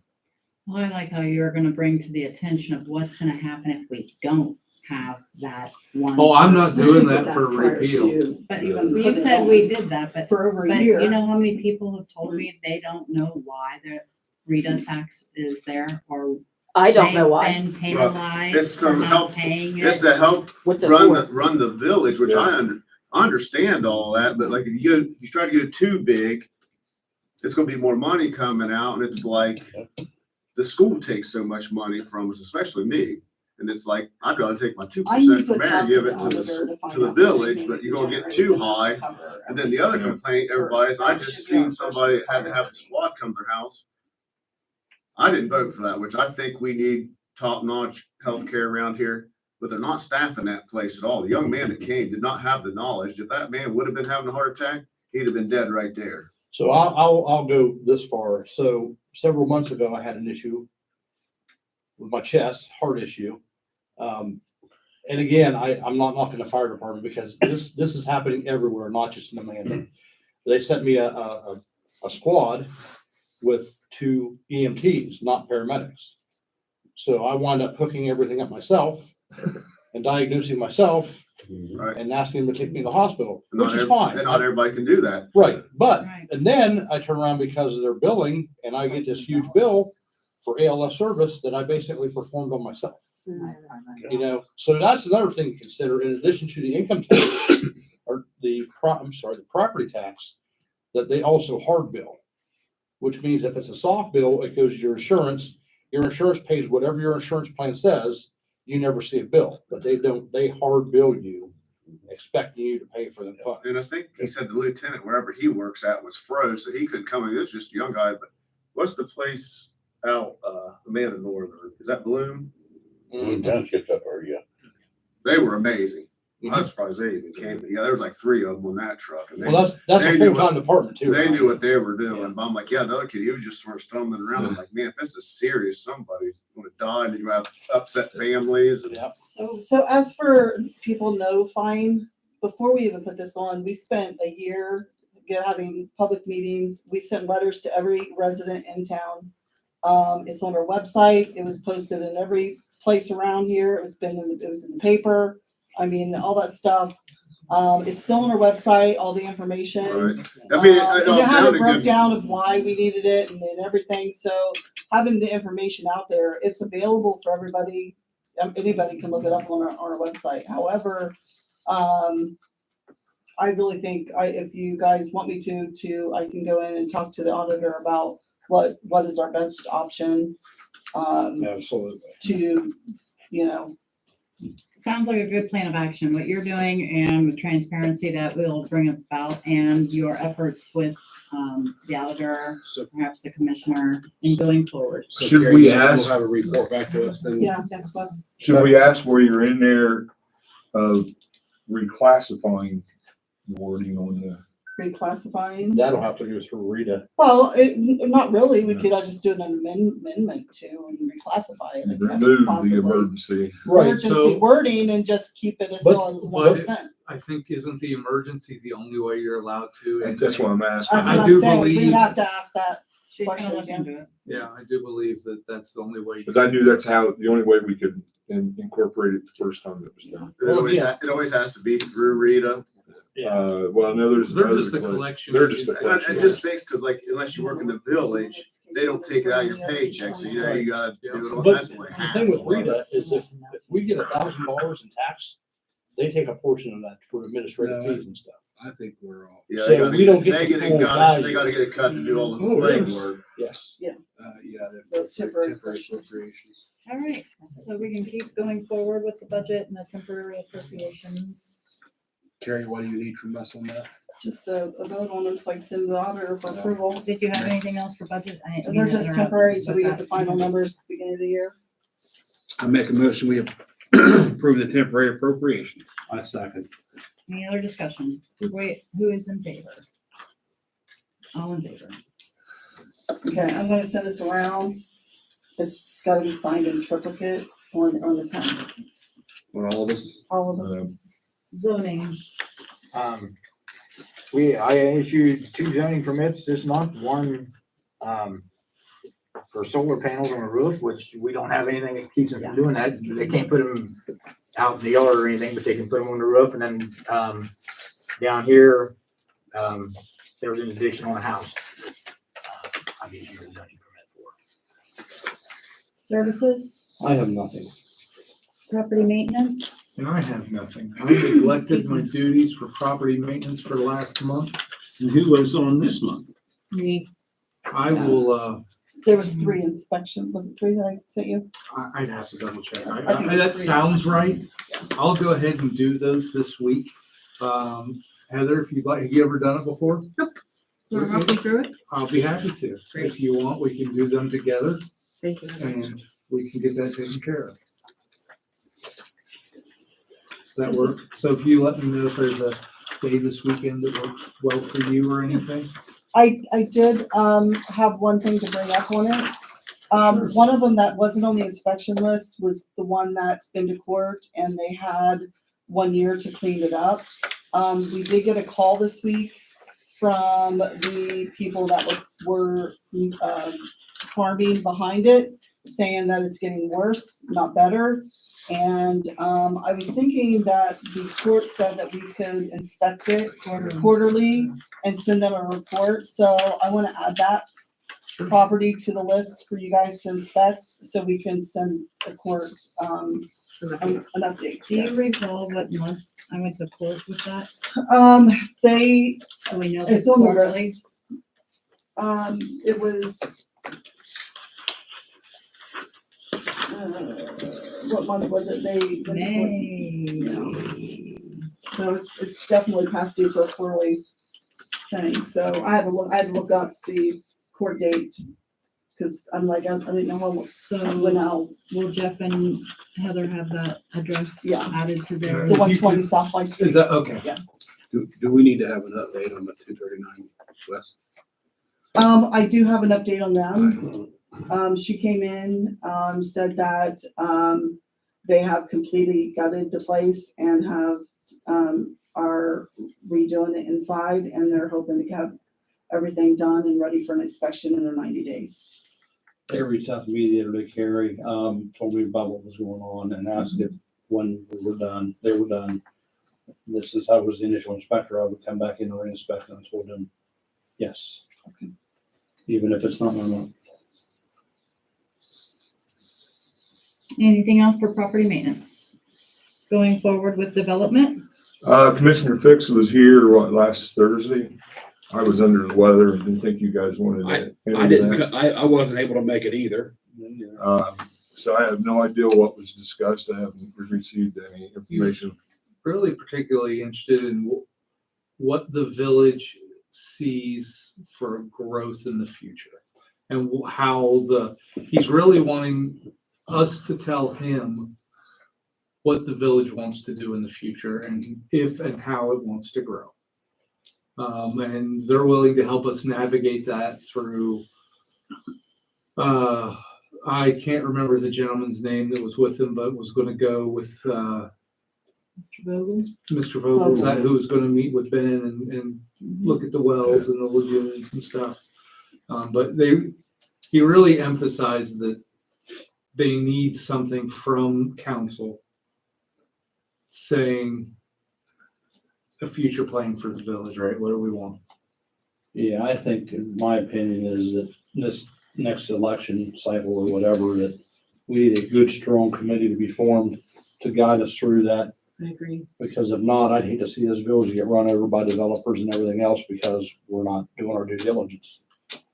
B: Well, I like how you're gonna bring to the attention of what's gonna happen if we don't have that one.
H: Oh, I'm not doing that
A: Did
H: for
A: prior
H: repeal.
A: to
B: But
A: even
B: you
A: put it
B: said
A: on
B: we did that,
A: For over a
B: but
A: year.
B: you know how many people have told me they don't know why the Rita tax is there or
J: I don't know
B: they've
J: why.
B: been
D: It's
B: penalized
D: to
B: for not
D: help-
B: paying
D: It's
B: it.
D: to help
J: What's it
D: run
J: for?
D: the village, which I understand all that, but like if you try to get it too big, it's gonna be more money coming out, and it's like the school takes so much money from us, especially me. And it's like, I'd rather take my 2%
A: I need
D: from
A: to
D: there
A: talk
D: and
A: to
D: give
A: the
D: it to
A: auditor to find
D: to the
A: out what they
D: village,
A: think
D: but you're
A: the
D: gonna get
A: generated
D: too
A: enough to
D: high.
A: cover
D: And then the other
F: Yeah.
D: complaint everybody's, I just seen somebody had to have the squad come to their house. I didn't vote for that, which I think we need top-notch healthcare around here, but they're not staffing that place at all. The young man that came did not have the knowledge. If that man would have been having a heart attack, he'd have been dead right there.
C: So I'll go this far. So several months ago, I had an issue with my chest, heart issue. And again, I'm not knocking the fire department because this is happening everywhere, not just in Amanda. They sent me a squad with 2 EMTs, not paramedics. So I wound up hooking everything up myself and diagnosing myself
D: Right.
C: and asking them to take me to the hospital,
D: And not
C: which is
D: ev-
C: fine.
D: And not everybody can do that.
C: Right, but,
B: Right.
C: and then I turn around because of their billing and I get this huge bill for ALS service that I basically performed on myself. You know, so that's another thing to consider in addition to the income tax or the property tax, that they also hard bill. Which means if it's a soft bill, it goes to your insurance pays whatever your insurance plan says, you never see a bill, but they hard bill you, expecting you to pay for the funds.
D: And I think he said the lieutenant, wherever he works at, was froze, so he couldn't come in. This was just a young guy, but what's the place out, Amanda Northern? Is that Bloom?
C: Mhm.
L: Township up there, yeah.
D: They were amazing. I
C: Mhm.
D: was surprised they even came. Yeah, there was like 3 of them on that truck. And
C: Well, that's
D: they
C: a
D: knew
C: full-time department too.
D: they
C: right?
D: knew what they were doing.
C: Yeah.
D: But I'm like, yeah, the other kid, he was just sort of stumbling around. I'm like, man, if this is serious, somebody's gonna die, and you have upset families. And
C: Yeah.
B: So
A: So as for people notifying before we even put this on, we spent a year having public meetings. We sent letters to every resident in town. It's on our website. It was posted in every place around here. It was in the paper. I mean, all that stuff. It's still on our website, all the information.
D: Right. I mean, it all
A: And it had a
D: sounded good.
A: breakdown of why we needed it and everything. So having the information out there, it's available for everybody. Anybody can look it up on our website. However, I really think if you guys want me to, I can go in and talk to the auditor about what is our best option,
C: Absolutely.
A: to, you know,
B: Sounds like a good plan of action, what you're doing and the transparency that will bring about and your efforts with the auditor,
K: So,
B: perhaps the commissioner in going forward.
K: so
F: Should
K: Gary,
F: we
K: you'll
F: ask-
K: have a report back to us then?
A: yeah, next month.
F: Should we ask where you're in there of reclassifying wording on the?
A: Reclassifying.
C: That'll have to go through Rita.
A: Well, not really. We could just do an amendment to and reclassify it. I guess,
F: Remove the
A: possibly.
F: emergency.
A: Emergency wording and just keep it as still as
H: But-
A: 1%.
H: I think isn't the emergency the only way you're allowed to?
F: And that's what I'm asking.
A: That's
H: I
A: what
H: do
A: I'm saying. We
H: believe-
A: would have to ask that.
B: She's gonna
A: Question
B: look
A: again.
B: into it.
H: Yeah, I do believe that that's the only way.
F: Cause I knew that's the only way we could incorporate it the first time it was done.
D: It always has to be through Rita.
F: Well, no, there's.
H: They're just
F: other
H: the
F: clerks.
H: collection.
F: They're just the
H: agents.
D: And
F: collection.
D: it just stinks, cause like, unless you work in the village, they don't take it out of your paycheck, so you know, you gotta do it on,
C: But
D: that's like
C: the
D: half.
C: thing with Rita is if we get $1,000 in tax, they take a portion of that for administrative
K: No.
C: fees and stuff.
K: I think we're all,
D: Yeah,
C: So
D: they gotta
C: we don't get
D: they
C: the full
D: they
C: value.
D: gotta get it cut to do all the
C: Oh, yes.
D: legwork.
C: Yes.
K: yeah,
A: The
K: they're
A: temporary
K: temporary appropriations.
B: All right, so we can keep going forward with the budget and the temporary appropriations.
K: Carrie, what do you need from us on that?
A: Just a vote on them so I can send the auditor for approval.
B: Did you have anything else for budget?
A: And they're just temporary until we get the final numbers at the beginning of the year.
K: I make a motion, we approve the temporary appropriations.
C: I second.
B: Any other discussion? Wait, who is in favor? All in favor?
A: Okay, I'm gonna send this around. It's gotta be signed in triplicate on the tenth,
K: On all of us,
A: all of us.
B: Zoning,
G: I issued 2 zoning permits this month, one, for solar panels on the roof, which we don't have anything that keeps them from doing that. They can't put them out in the yard or anything, but they can put them on the roof. And then, down here, there was an addition on a house. I've issued a zoning permit for.
B: services,
C: I have nothing.
B: property maintenance,
H: And I have nothing. I neglected my duties for property maintenance for the last month.
E: And who was on this month?
B: me,
H: I will,
A: There was 3 inspection, was it 3 that I sent you?
H: I'd have to double check.
A: I think
H: That
A: it's 3.
H: sounds right. I'll go ahead and do those this week. Heather, if you'd like, have you ever done it before?
I: You wanna walk me through it?
H: I'll be happy to.
I: Great.
H: If you want, we can do them together
I: Thank you.
H: and we can get that taken care of. Does that work? So if you let me know if there's a day this weekend that works well for you or anything.
A: I did, have one thing to bring up on it. One of them that wasn't on the inspection list was the one that's been to court and they had 1 year to clean it up. We did get a call this week from the people that were farming behind it, saying that it's getting worse, not better. And, I was thinking that the court said that we could inspect it quarterly and send them a report. So I want to add that property to the list for you guys to inspect, so we can send the court, an update.
B: do you
A: Yes.
B: recall what month I went to court with that?
A: They,
B: So we know if
A: it's on the
B: quarterly.
A: list. It was, what month was it? They. went to court.
B: May.
A: So it's definitely past due for a quarterly thing. So I had to look up the court date. Cause I'm like, I didn't know when
B: So
A: out.
B: will Jeff and Heather have that address
A: Yeah.
B: added to their?
A: The 120 South Fly Street.
H: Is that, okay.
K: Do we need to have an update on the 239 West?
A: I do have an update on them. She came in, said that, they have completely gutted the place and have, are redoing the inside, and they're hoping to have everything done and ready for an inspection in their 90 days.
C: They reached out to me the other day, Carrie, told me about what was going on and asked if when we were done, they were done. This is, I was the initial inspector, I would come back in and re-inspect, and I told them, yes. Even if it's not my month.
B: Anything else for property maintenance? Going forward with development?
F: Commissioner Fix was here, last Thursday? I was under the weather and didn't think you guys wanted to.
K: I
F: handle
K: didn't,
F: that.
K: I wasn't able to make it either.
F: So I have no idea what was discussed. I haven't received any information.
H: Really particularly interested in what the village sees for growth in the future. And how he's really wanting us to tell him what the village wants to do in the future and if and how it wants to grow. And they're willing to help us navigate that through, I can't remember the gentleman's name that was with him, but was gonna go with,
B: Mr. Vogel?
H: Mr. Vogel, who was gonna meet with Ben and look at the wells and the lagoons and stuff. But he really emphasized that they need something from council saying a future plan for the village, right? What do we want?
C: Yeah, I think, in my opinion, is that this next election cycle or whatever, that we need a good, strong committee to be formed to guide us through that.
I: I agree.
C: Because if not, I'd hate to see this village get run over by developers and everything else because we're not doing our due diligence.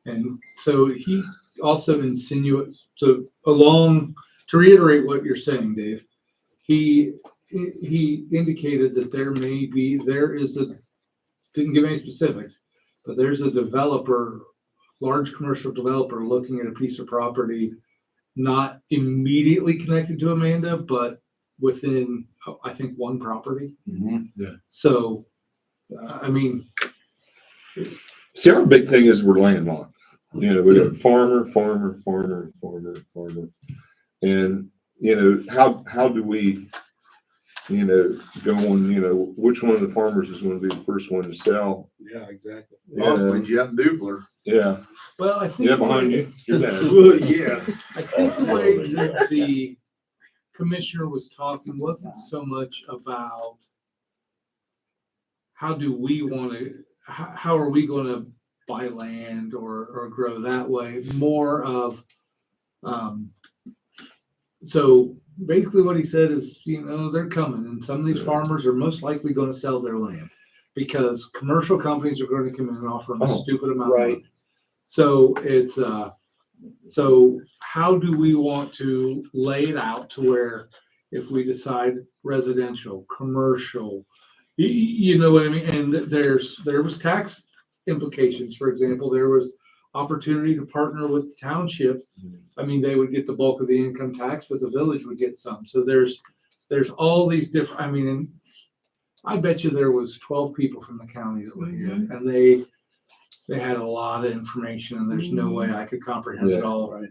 H: And so he also insinuates, to reiterate what you're saying, Dave, he indicated that didn't give any specifics, but there's a developer, large commercial developer looking at a piece of property, not immediately connected to Amanda, but within, I think, one property.
F: Yeah.
H: So, I mean,
F: See, our big thing is we're landlocked. You know, we got farmer. And, you know, how do we, you know, go on, which one of the farmers is going to be the first one to sell?
K: Yeah, exactly.
D: Possibly Jeff Dupler.
F: Yeah.
H: well, I think.
F: Yeah, behind you. Your dad.
D: Well, yeah.
H: I think the way that the commissioner was talking wasn't so much about how do we want to, how are we going to buy land or grow that way, more of, so basically what he said is, they're coming and some of these farmers are most likely going to sell their land because commercial companies are going to come in and offer them a stupid amount of money. So it's, so how do we want to lay it out to where if we decide residential, commercial, you know what I mean? And there was tax implications. For example, there was opportunity to partner with the township. I mean, they would get the bulk of the income tax, but the village would get some. So there's all these different, I mean, and I bet you there was 12 people from the county that were here and they had a lot of information and there's no way I could comprehend it all. Right.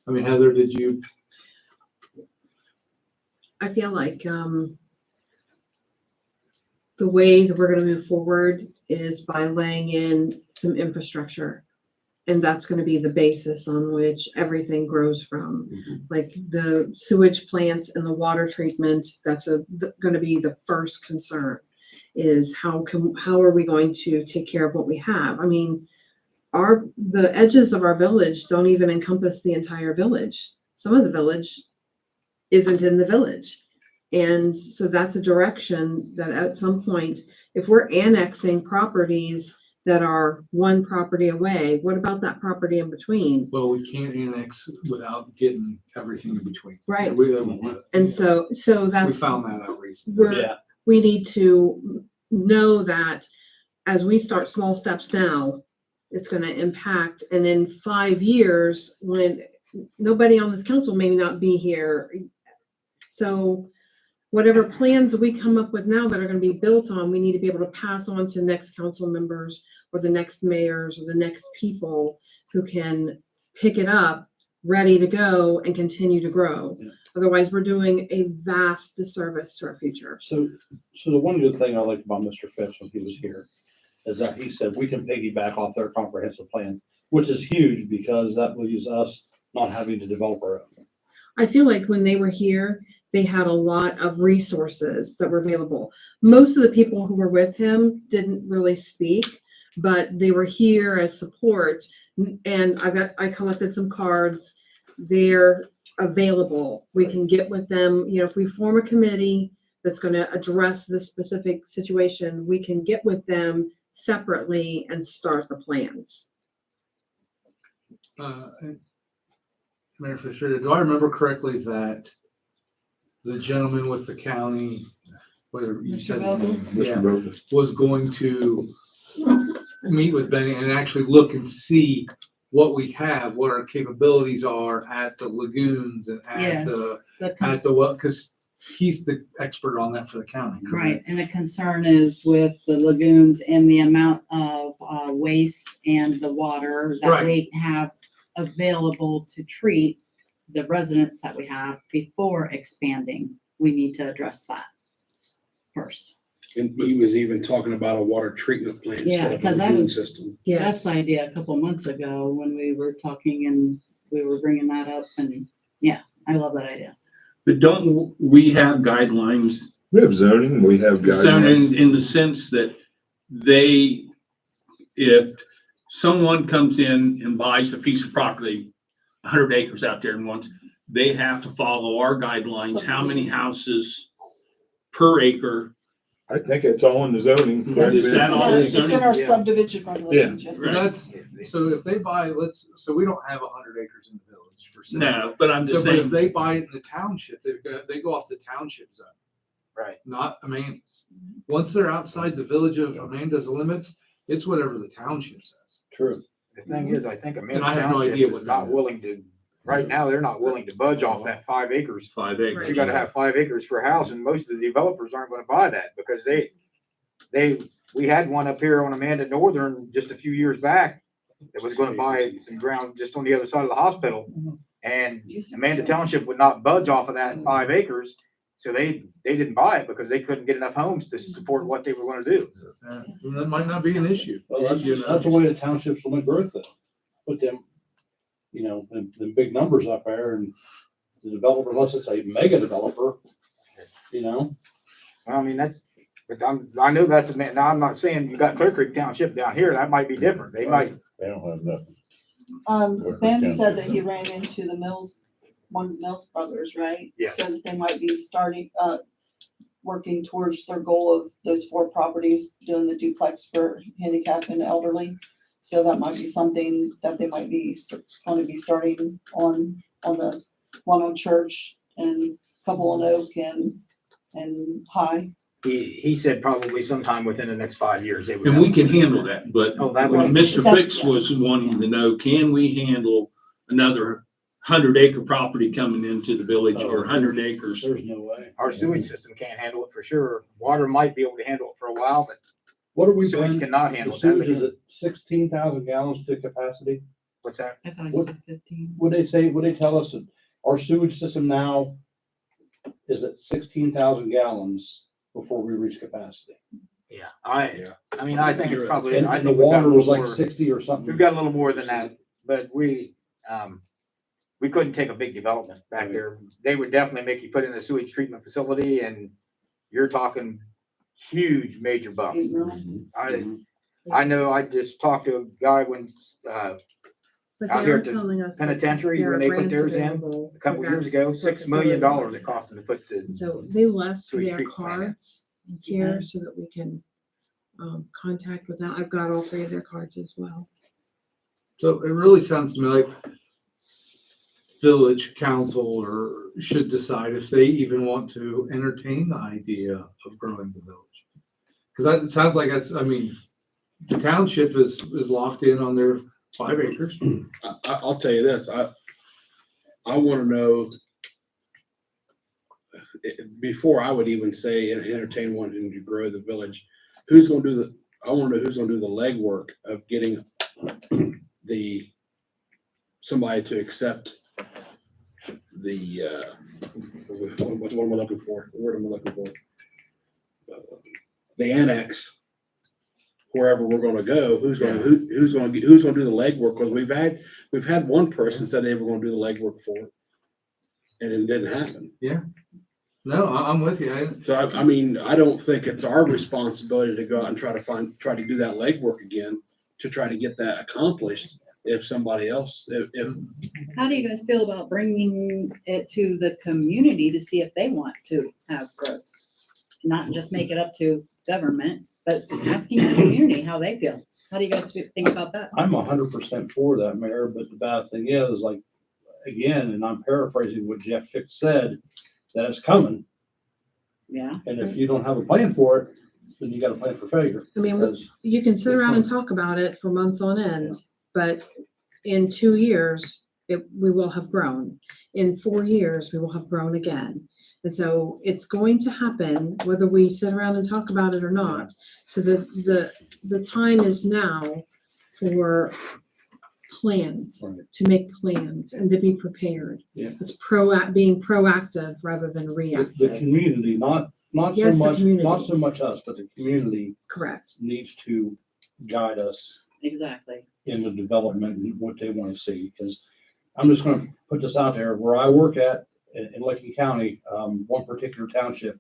H: I mean, Heather, did you?
I: I feel like the way that we're going to move forward is by laying in some infrastructure. And that's going to be the basis on which everything grows from. Like the sewage plants and the water treatment, that's going to be the first concern, is how are we going to take care of what we have? I mean, the edges of our village don't even encompass the entire village. Some of the village isn't in the village. And so that's a direction that at some point, if we're annexing properties that are one property away, what about that property in between?
H: Well, we can't annex without getting everything in between.
I: Right. And so
H: We
I: that's,
H: found that out recently.
I: we need to know that as we start small steps now, it's going to impact. And in 5 years, when nobody on this council may not be here. So whatever plans that we come up with now that are going to be built on, we need to be able to pass on to next council members or the next mayors or the next people who can pick it up, ready to go and continue to grow. Otherwise, we're doing a vast disservice to our future.
C: So the one good thing I liked about Mr. Fitch when he was here is that he said we can piggyback off their comprehensive plan, which is huge because that leaves us not having to develop our own.
I: I feel like when they were here, they had a lot of resources that were available. Most of the people who were with him didn't really speak, but they were here as support. And I collected some cards. They're available. We can get with them. You know, if we form a committee that's going to address this specific situation, we can get with them separately and start the plans.
H: Mayor Fisher, do I remember correctly that the gentleman with the county, whether you
B: Mr.
H: said his
B: Vogel?
H: name,
F: Mr.
H: yeah,
F: Vogel.
H: was going to meet with Benny and actually look and see what we have, what our capabilities are at the lagoons and at
B: Yes.
H: the well, because he's the expert on that for the county. correct?
B: Right, and the concern is with the lagoons and the amount of waste and the water that
H: Right.
B: we have available to treat the residents that we have before expanding. We need to address that first.
K: And he was even talking about a water treatment plant
B: Yeah,
K: instead of a
B: because that
K: lagoon
B: was-
K: system.
B: Jeff's idea a couple months ago when we were talking and we were bringing that up, and yeah, I love that idea.
E: But don't we have guidelines
F: We have zoning, we have guidelines.
E: zoning in the sense that if someone comes in and buys a piece of property, 100 acres out there and wants, they have to follow our guidelines, how many houses per acre.
F: I think it's all in the zoning.
E: Yes, is that all in
A: It's in our
G: Yeah.
A: subdivision regulations, yes.
H: So that's, so if they buy, so we don't have 100 acres in the village for sale.
E: No, but I'm
H: So,
E: just
H: but if
E: saying,
H: they buy it in the township, they go off the township zone,
G: Right.
H: not Amanda's. Once they're outside the village of Amanda's limits, it's whatever the township says.
C: True.
G: The thing is, I think Amanda
H: I have no
G: Township
H: idea
G: is
H: what
G: not
H: that is.
G: willing to, right now, they're not willing to budge off that 5 acres.
E: 5 acres.
G: You gotta have 5 acres for a house, and most of the developers aren't gonna buy that, because we had one up here on Amanda Northern just a few years back that was gonna buy some ground just on the other side of the hospital. And Amanda Township would not budge off of that 5 acres, so they didn't buy it because they couldn't get enough homes to support what they were gonna do.
H: And that might not be an issue.
C: Well, that's
H: You know?
C: the way the townships will make growth though. Put them, them big numbers up there and the developer, unless it's a mega developer,
G: Well, I mean, I know that's, now I'm not saying you got Clear Creek Township down here, that might be different. They might,
F: They don't have nothing.
A: Ben said that he ran into the one of the Mills brothers, right?
G: Yeah.
A: Said that they might be working towards their goal of those 4 properties, doing the duplex for handicap and elderly. So that might be something that they might be going to be starting on the one on Church and couple on Oak and High.
G: he said probably sometime within the next 5 years. They would
E: And
G: have-
E: we can handle that, but
G: Oh, that
E: what
G: would-
E: Mr.
A: That-
E: Fix was wanting to know, can we handle another 100-acre property coming into the village or 100 acres?
C: there's no way.
G: Our sewage system can't handle it for sure. Water might be able to handle it for a while, but
C: What are we
G: sewage
C: doing?
G: cannot
C: The
G: handle
C: sewage is
G: it.
C: at 16,000 gallons to capacity.
G: What's that?
B: I thought it
C: What-
B: said 15.
C: Would they tell us that our sewage system now is at 16,000 gallons before we reach capacity?
G: Yeah, I mean, I think it's probably,
C: And
G: I
C: and the
G: think we've got a
C: water was
G: little
C: like
G: more,
C: 60 or something.
G: we've got a little more than that, but we couldn't take a big development back there. They would definitely make you put in a sewage treatment facility, and you're talking huge major bucks.
A: 8 million.
G: I know, I just talked to a guy when,
I: But
G: Out
I: they
G: here
I: are
G: at the
I: telling us that
G: penitentiary,
I: there
G: when
I: are
G: they put
I: grants
G: theirs in
I: available
G: a couple
I: for
G: years
I: that-
G: ago,
I: for
G: $6 million
I: facility.
G: it cost them to put the,
I: So they left
G: Sewage
I: their
G: treatment plant.
I: cards here so that we can contact with them. I've got all 3 of their cards as well.
H: So it really sounds to me like village council or should decide if they even want to entertain the idea of growing the village. Cause that sounds like the township is locked in on their 5 acres.
K: I'll tell you this, I want to know, before I would even say and entertain wanting to grow the village, I want to know who's gonna do the legwork of getting somebody to accept what am I looking for? What am I looking for? The annex, wherever we're gonna go, who's gonna do the legwork? Because we've had one person said they were gonna do the legwork for it, and it didn't happen.
H: No, I'm with you.
K: So I mean, I don't think it's our responsibility to go out and try to do that legwork again to try to get that accomplished. If somebody else, if
B: How do you guys feel about bringing it to the community to see if they want to have growth? Not just make it up to government, but asking the community how they feel. How do you guys think about that?
C: I'm 100% for that, Mayor, but the bad thing is, like, again, and I'm paraphrasing what Jeff Fix said, that it's coming,
B: Yeah.
C: and if you don't have a plan for it, then you got a plan for failure.
I: I mean,
C: Because
I: you can sit around and talk about it for months on end, but in 2 years, we will have grown. In 4 years, we will have grown again. And so it's going to happen whether we sit around and talk about it or not. So the time is now for plans,
C: Right.
I: to make plans and to be prepared.
C: Yeah.
I: It's being proactive rather than
C: the
I: reactive.
C: community, not so
I: Yes, the
C: much,
I: community.
C: not so much us, but the community
I: Correct.
C: needs to guide us
B: Exactly.
C: in the development and what they want to see. Because I'm just going to put this out there, where I work at in Licking County, one particular township,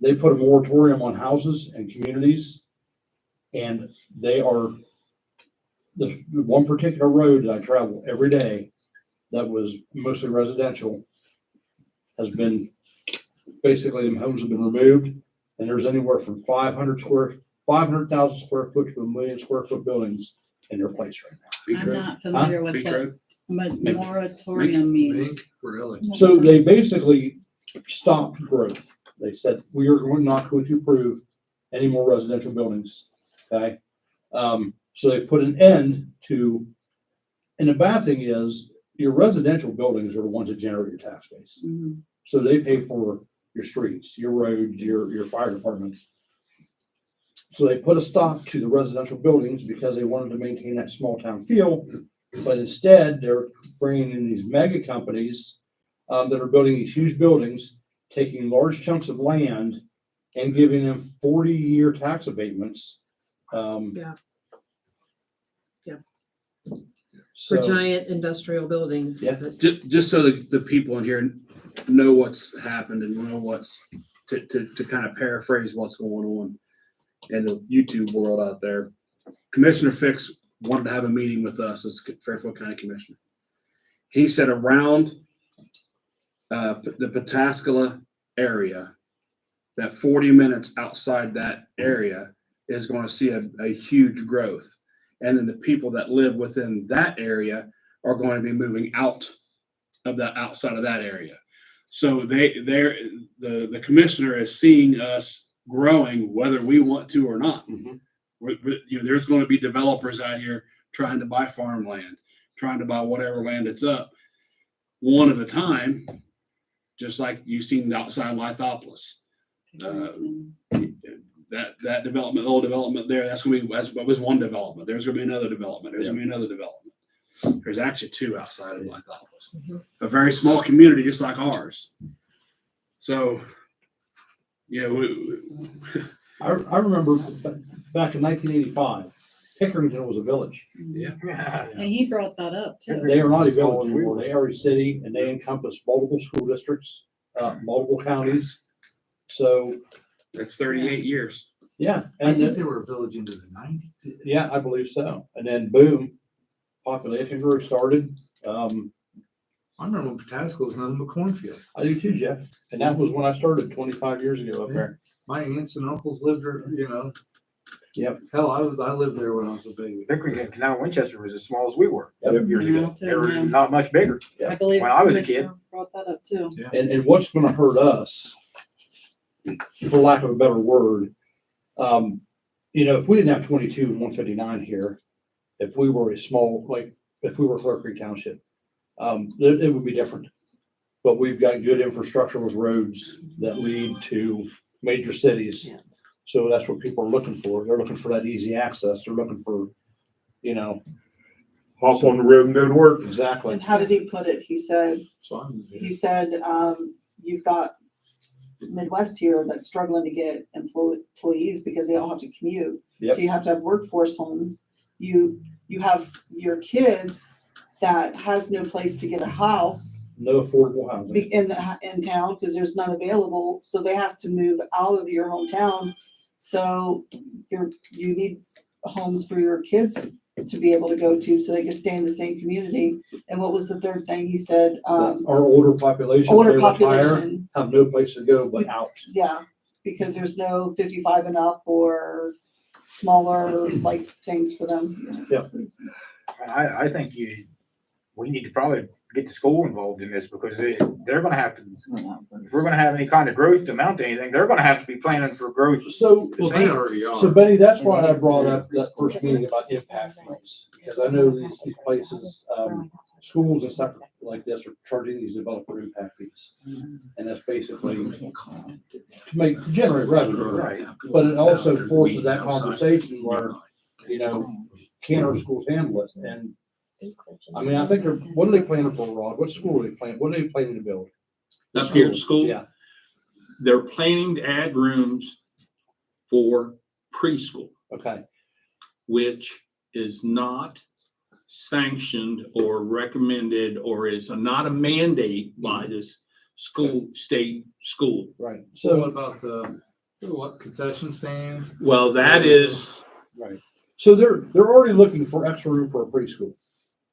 C: they put a moratorium on houses and communities, and this one particular road that I travel every day that was mostly residential has been, basically, the homes have been removed, and there's anywhere from 500,000 square foot to 1 million square foot buildings in their place right now.
K: Beach
B: I'm
K: Road,
B: not familiar with
K: Beach
B: what
K: Road,
B: moratorium means.
H: Really?
C: So they basically stopped growth. They said, we are not going to approve any more residential buildings, okay? So they put an end to, and the bad thing is, your residential buildings are the ones that generate your tax base.
B: Mhm.
C: So they pay for your streets, your roads, your fire departments. So they put a stop to the residential buildings because they wanted to maintain that small town feel. But instead, they're bringing in these mega companies that are building these huge buildings, taking large chunks of land and giving them 40-year tax abatements.
I: Yeah.
C: So,
I: For giant industrial buildings.
C: Yeah.
I: that-
K: just so the people in here know what's happened and know what's, to kind of paraphrase what's going on in the YouTube world out there. Commissioner Fix wanted to have a meeting with us as Fairfield County Commissioner. He said around the Pataskala area, that 40 minutes outside that area is going to see a huge growth. And then the people that live within that area are going to be moving out of that, outside of that area. So the commissioner is seeing us growing whether we want to or not. There's going to be developers out here trying to buy farmland, trying to buy whatever land it's up, one at a time, just like you've seen outside Lithopolis. That development, the old development there, that was one development. There's gonna be another development. There's gonna be another development. There's actually two outside of Lithopolis. A very small community, just like ours. So,
C: I remember back in 1985, Pickerington was a village.
B: And he brought that up too.
C: They are not a village anymore. They are a city, and they encompass multiple school districts, multiple counties. So,
K: that's 38 years.
C: yeah,
H: I think
C: and
H: they were a village into the 90s.
C: yeah, I believe so. And then boom, population growth started.
H: I remember when Pataskala was nothing but cornfield.
C: I do too, Jeff. And that was when I started 25 years ago up there.
H: My aunts and uncles lived there,
C: Yep.
H: Hell, I lived there when I was a baby.
G: Pickerington, Canal Winchester was as small as we were
C: Yep.
G: years
B: Yeah,
G: ago.
B: too,
G: They were
B: yeah.
G: not much bigger.
B: I believe
G: When I was a
B: Commissioner brought that up too.
C: And what's gonna hurt us, for lack of a better word, if we didn't have 22 and 159 here, if we were a small, like, if we were Clear Creek Township, it would be different. But we've got good infrastructure with roads that lead to major cities. So that's what people are looking for. They're looking for that easy access. They're looking for,
F: hop on the road and go to work.
C: Exactly.
A: And how did he put it? He said, you've got Midwest here that's struggling to get employees because they all have to commute.
C: Yep.
A: So you have to have workforce homes. You have your kids that has no place to get a house
C: No affordable housing.
A: in town because there's none available. So they have to move out of your hometown. So you need homes for your kids to be able to go to so they can stay in the same community. And what was the third thing he said?
C: Our older population.
A: Older
C: they retire,
A: population.
C: have no place to go but out.
A: Yeah, because there's no 55 and up or smaller like things for them.
G: I think we need to probably get the school involved in this because they're gonna have to, if we're gonna have any kind of growth to amount to anything, they're gonna have to be planning for growth.
C: So,
H: Well, they already are.
C: so Benny, that's why I brought up that first meeting about impact fees. Because I know these places, schools and stuff like this are charging these developer impact fees. And that's basically to generate revenue.
G: Right.
C: But it also forces that conversation where, can our schools handle it? And I mean, I think what are they planning for, Rod? What school are they planning? What are they planning to build?
E: Up here at school,
C: Yeah,
E: they're planning to add rooms for preschool,
C: okay.
E: which is not sanctioned or recommended or is not a mandate by this state school.
C: Right.
H: So what
C: So,
H: about the concession stand?
E: Well, that is,
C: right. So they're already looking for extra room for a preschool.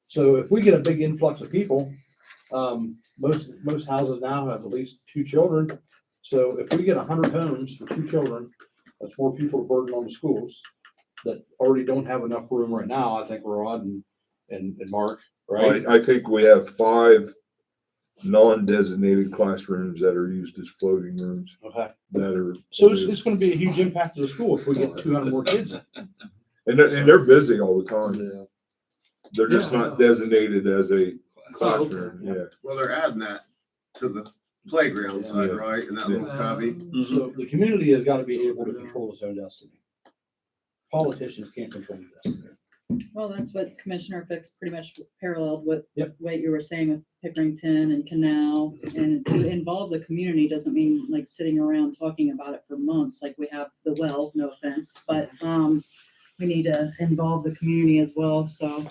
C: So if we get a big influx of people, most houses now have at least 2 children. So if we get 100 homes for 2 children, that's more people to burden on the schools that already don't have enough room right now. I think Rod and Mark, right?
F: I think we have 5 non-designated classrooms that are used as floating rooms
C: Okay.
F: that are.
C: So it's gonna be a huge impact to the school if we get 200 more kids in.
F: And they're busy all the time. They're just
H: Yeah.
F: not designated as a classroom, yeah.
D: Well, they're adding that to the playground side,
F: Yeah.
D: right? And that little cubby.
C: So the community has got to be able to control its own destiny. Politicians can't control the destiny.
B: Well, that's what Commissioner Fix pretty much paralleled with
C: Yep.
B: what you were saying with Pickerington and Canal. And to involve the community doesn't mean like sitting around talking about it for months, like we have the well, no offense, but, we need to involve the community as well. So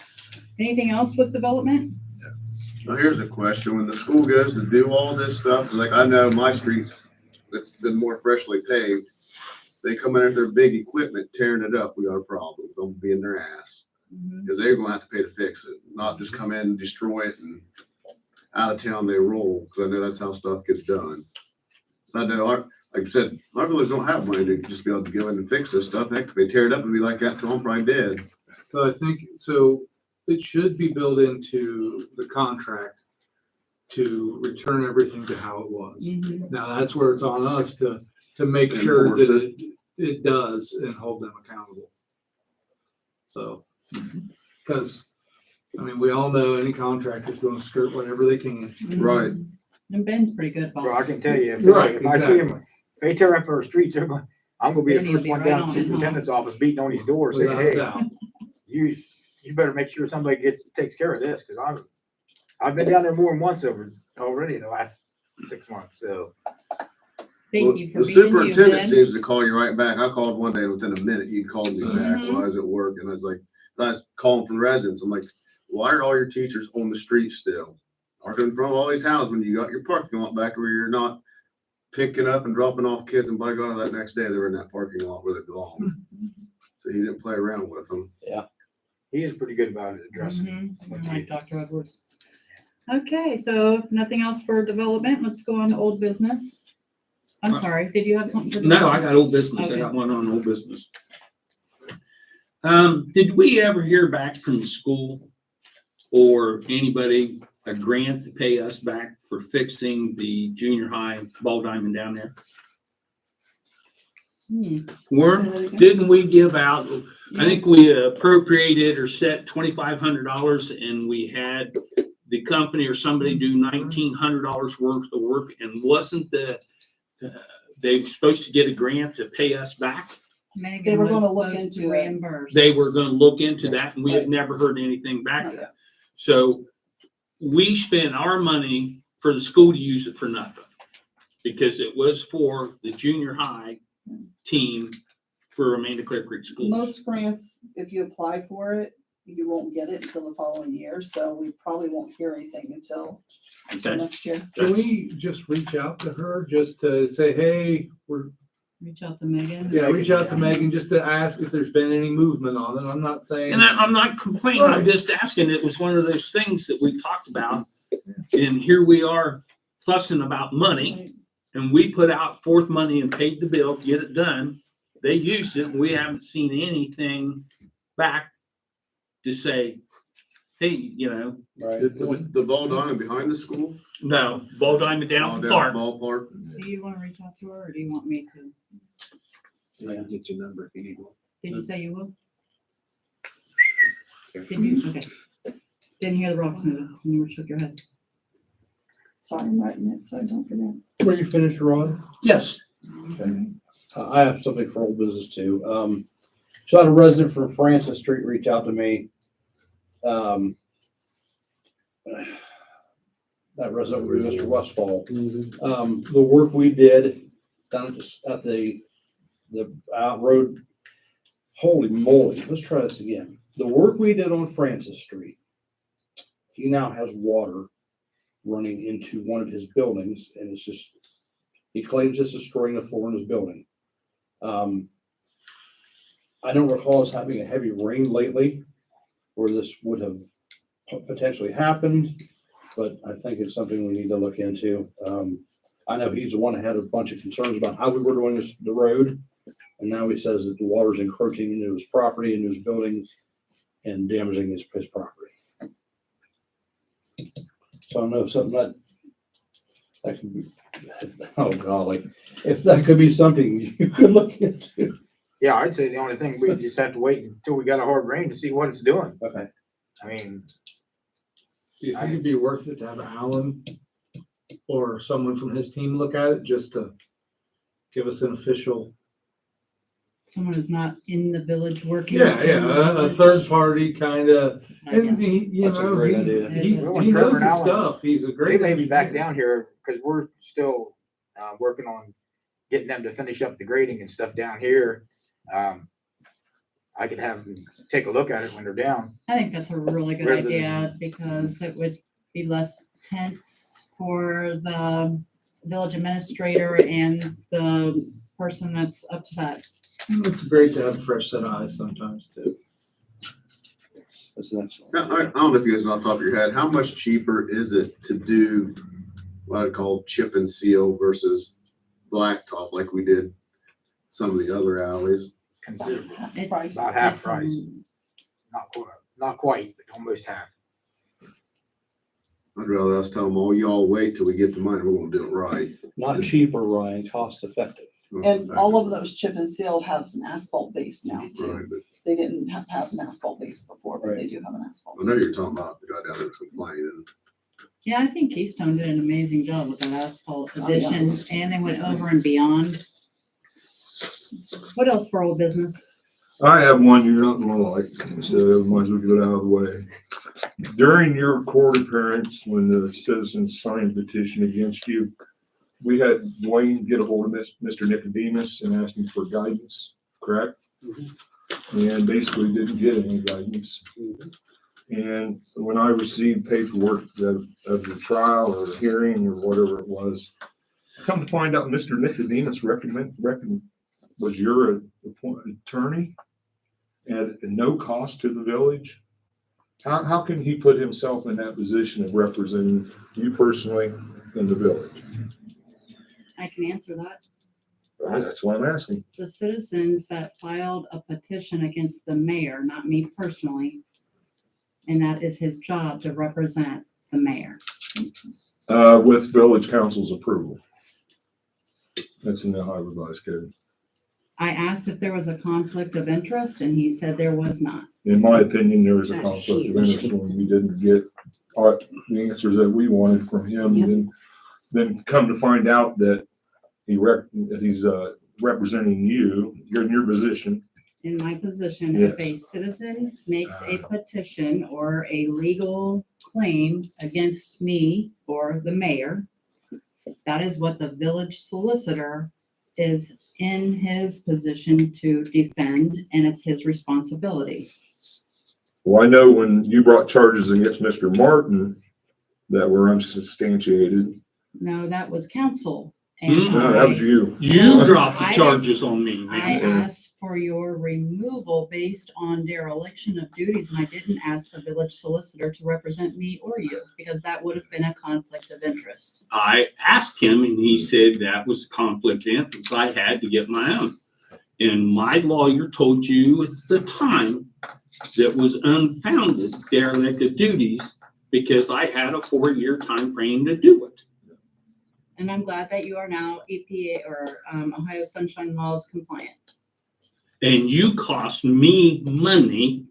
B: anything else with development?
D: Now, here's a question. When the school goes to do all this stuff, like I know my street that's been more freshly paved, they come in with their big equipment tearing it up. We got a problem. Don't be in their ass. Because they're gonna have to pay to fix it, not just come in and destroy it and out of town they roll. Because I know that's how stuff gets done. I know, like I said, our village don't have money to just be able to go in and fix this stuff. Heck, if they tear it up and be like that till I'm probably dead.
H: So I think, it should be built into the contract to return everything to how it was. Now, that's where it's on us to make sure
D: Enforce
H: that it does and hold them accountable. So, because, I mean, we all know any contractor's gonna skirt whatever they can.
D: Right.
B: And Ben's pretty good about
G: Well, I
B: it.
G: can tell you,
H: Right,
G: if I see them, if they tear up our streets, I'm gonna be
B: Then
G: the
B: you'll
G: first
B: be
G: one
B: right
G: down
B: on
G: to the
B: it, huh?
G: superintendent's office beating on his door saying,
H: Without a
G: hey,
H: doubt.
G: you better make sure somebody takes care of this, because I've been down there more than once already in the last 6 months, so.
B: Thank you for
D: The
B: being you,
D: superintendent
B: Ben.
D: seems to call you right back. I called one day and within a minute, he called me back
B: Mhm.
D: while I was at work. And I was like, I was calling from residents. I'm like, why are all your teachers on the street still? Parking in front of all these houses when you got your parking lot back where you're not picking up and dropping off kids. And by God, that next day they were in that parking lot where they belonged. So he didn't play around with them.
G: He is pretty good about it addressing.
B: I like Dr. Edwards. Okay, so if nothing else for development. Let's go on to old business. I'm sorry, did you have something for?
E: no, I got old business. I
B: Okay.
E: got one on old business. Did we ever hear back from the school or anybody, a grant to pay us back for fixing the junior high ball diamond down there? Didn't we give out, I think we appropriated or set $2,500 and we had the company or somebody do $1,900 worth of work and wasn't they were supposed to get a grant to pay us back?
B: Megan
A: were
B: was
A: gonna look
B: supposed to
A: into it.
B: reimburse.
E: They were gonna look into that and we
A: Right.
E: had never heard anything back.
A: Not yet.
E: So we spent our money for the school to use it for nothing. Because it was for the junior high team for Amanda Clear Creek Schools.
A: Most grants, if you apply for it, you won't get it until the following year, so we probably won't hear anything until
E: Okay.
A: next year.
H: Can we just reach out to her just to say, hey,
B: Reach out to Megan.
H: reach out to Megan just to ask if there's been any movement on it. I'm not saying.
E: And I'm not complaining, I'm
H: Right.
E: just asking, it was one of those things that we talked about. And here we are fussing about money, and we put out forth money and paid the bill to get it done. They used it, and we haven't seen anything back to say, hey, you know,
C: Right.
D: The ball diamond behind the school?
E: no, ball diamond down at the
D: Down
E: park.
D: Ballpark?
B: Do you want to reach out to her or do you want me to?
K: I can get your number if you need one.
B: Did you say you will?
K: Okay.
B: Did you? Okay. Didn't hear the rocks moving. You shook your head.
A: Sorry, I'm writing it, so I don't forget.
C: Were you finished, Rod?
E: Yes,
C: Okay. I have something for old business too. So I had a resident from Francis Street reach out to me. That resident was Mr. Westfall. The work we did down at the road, holy moly, let's try this again. The work we did on Francis Street, he now has water running into one of his buildings, and it's just, he claims it's destroying the floor in his building. I don't recall us having a heavy rain lately where this would have potentially happened, but I think it's something we need to look into. I know he's the one that had a bunch of concerns about how we were doing the road, and now he says that the water's encroaching into his property, into his buildings, and damaging his property. So I know something that could be, oh golly, if that could be something you could look into.
G: Yeah, I'd say the only thing, we just have to wait until we got a hard rain to see what it's doing.
C: Okay.
G: I mean,
H: Do you think it'd be worth it to have Alan or someone from his team look at it just to give us an official?
B: Someone who's not in the village working.
H: Yeah,
B: in the
H: a
B: village.
H: third party kind of,
B: I
H: and
B: know.
H: he, you
C: That's a
H: know,
C: great
H: he,
C: idea.
H: he
G: Well,
H: he
G: Trevor
H: knows
G: and
H: his
G: Alan,
H: stuff. He's a
G: they
H: great.
G: may be back
H: engineer.
G: down here because we're still working on getting them to finish up the grading and stuff down here. I could have them take a look at it when they're down.
B: I think that's a really good
G: Rather than-
B: idea because it would be less tense for the village administrator and the person that's upset.
H: It's great to have a fresh set of eyes sometimes too.
C: That's the next
D: Now,
C: one.
D: I don't know if you guys know off the top of your head, how much cheaper is it to do what I call chip and seal versus blacktop like we did some of the other alleys?
G: Considerable,
B: It's
G: About half
B: it's,
G: price. Not quite, but almost half.
D: I'd rather us tell them, oh, y'all wait till we get the money, we're gonna do it right.
C: Not cheaper, Ryan, cost effective.
A: And all of those chip and sealed has an asphalt base now too.
D: Right, but
A: They didn't have an asphalt base before, but they do have an asphalt.
D: I know you're talking about the guy down there complaining.
B: Yeah, I think Keystone did an amazing job with that asphalt
A: Oh, yeah.
B: addition and they went over and beyond. What else for old business?
F: I have one you're not gonna like, so might as well get it out of the way. During your court appearance, when the citizens signed a petition against you, we had Dwayne get a hold of Mr. Nicodemus and ask him for guidance, correct? And basically didn't get any guidance. And when I received paperwork of the trial or the hearing or whatever it was, come to find out Mr. Nicodemus was your attorney at no cost to the village? How can he put himself in that position of representing you personally in the village?
B: I can answer that.
F: That's why I'm asking.
B: The citizens that filed a petition against the mayor, not me personally, and that is his job to represent the mayor.
F: With village council's approval. That's in the Ohio Revised Code.
B: I asked if there was a conflict of interest and he said there was not.
F: In my opinion, there was a conflict of interest when we didn't get the answers that we wanted from him.
J: Yep.
F: And then come to find out that he's representing you, you're in your position.
B: In my position, if a
F: Yes.
B: citizen makes a petition or a legal claim against me or the mayor, that is what the village solicitor is in his position to defend, and it's his responsibility.
F: Well, I know when you brought charges against Mr. Martin that were unsubstantiated.
B: No, that was council.
E: Mm.
B: And
F: No, that was
B: I,
F: you.
E: You dropped the
B: I
E: charges on me,
B: I
E: man.
B: asked for your removal based on dereliction of duties, and I didn't ask the village solicitor to represent me or you, because that would have been a conflict of interest.
E: I asked him and he said that was a conflict of interest. I had to get my own. And my lawyer told you at the time that was unfounded derelict of duties because I had a 4-year time frame to do it.
B: And I'm glad that you are now EPA or Ohio Sunshine Laws compliant.
E: And you cost me money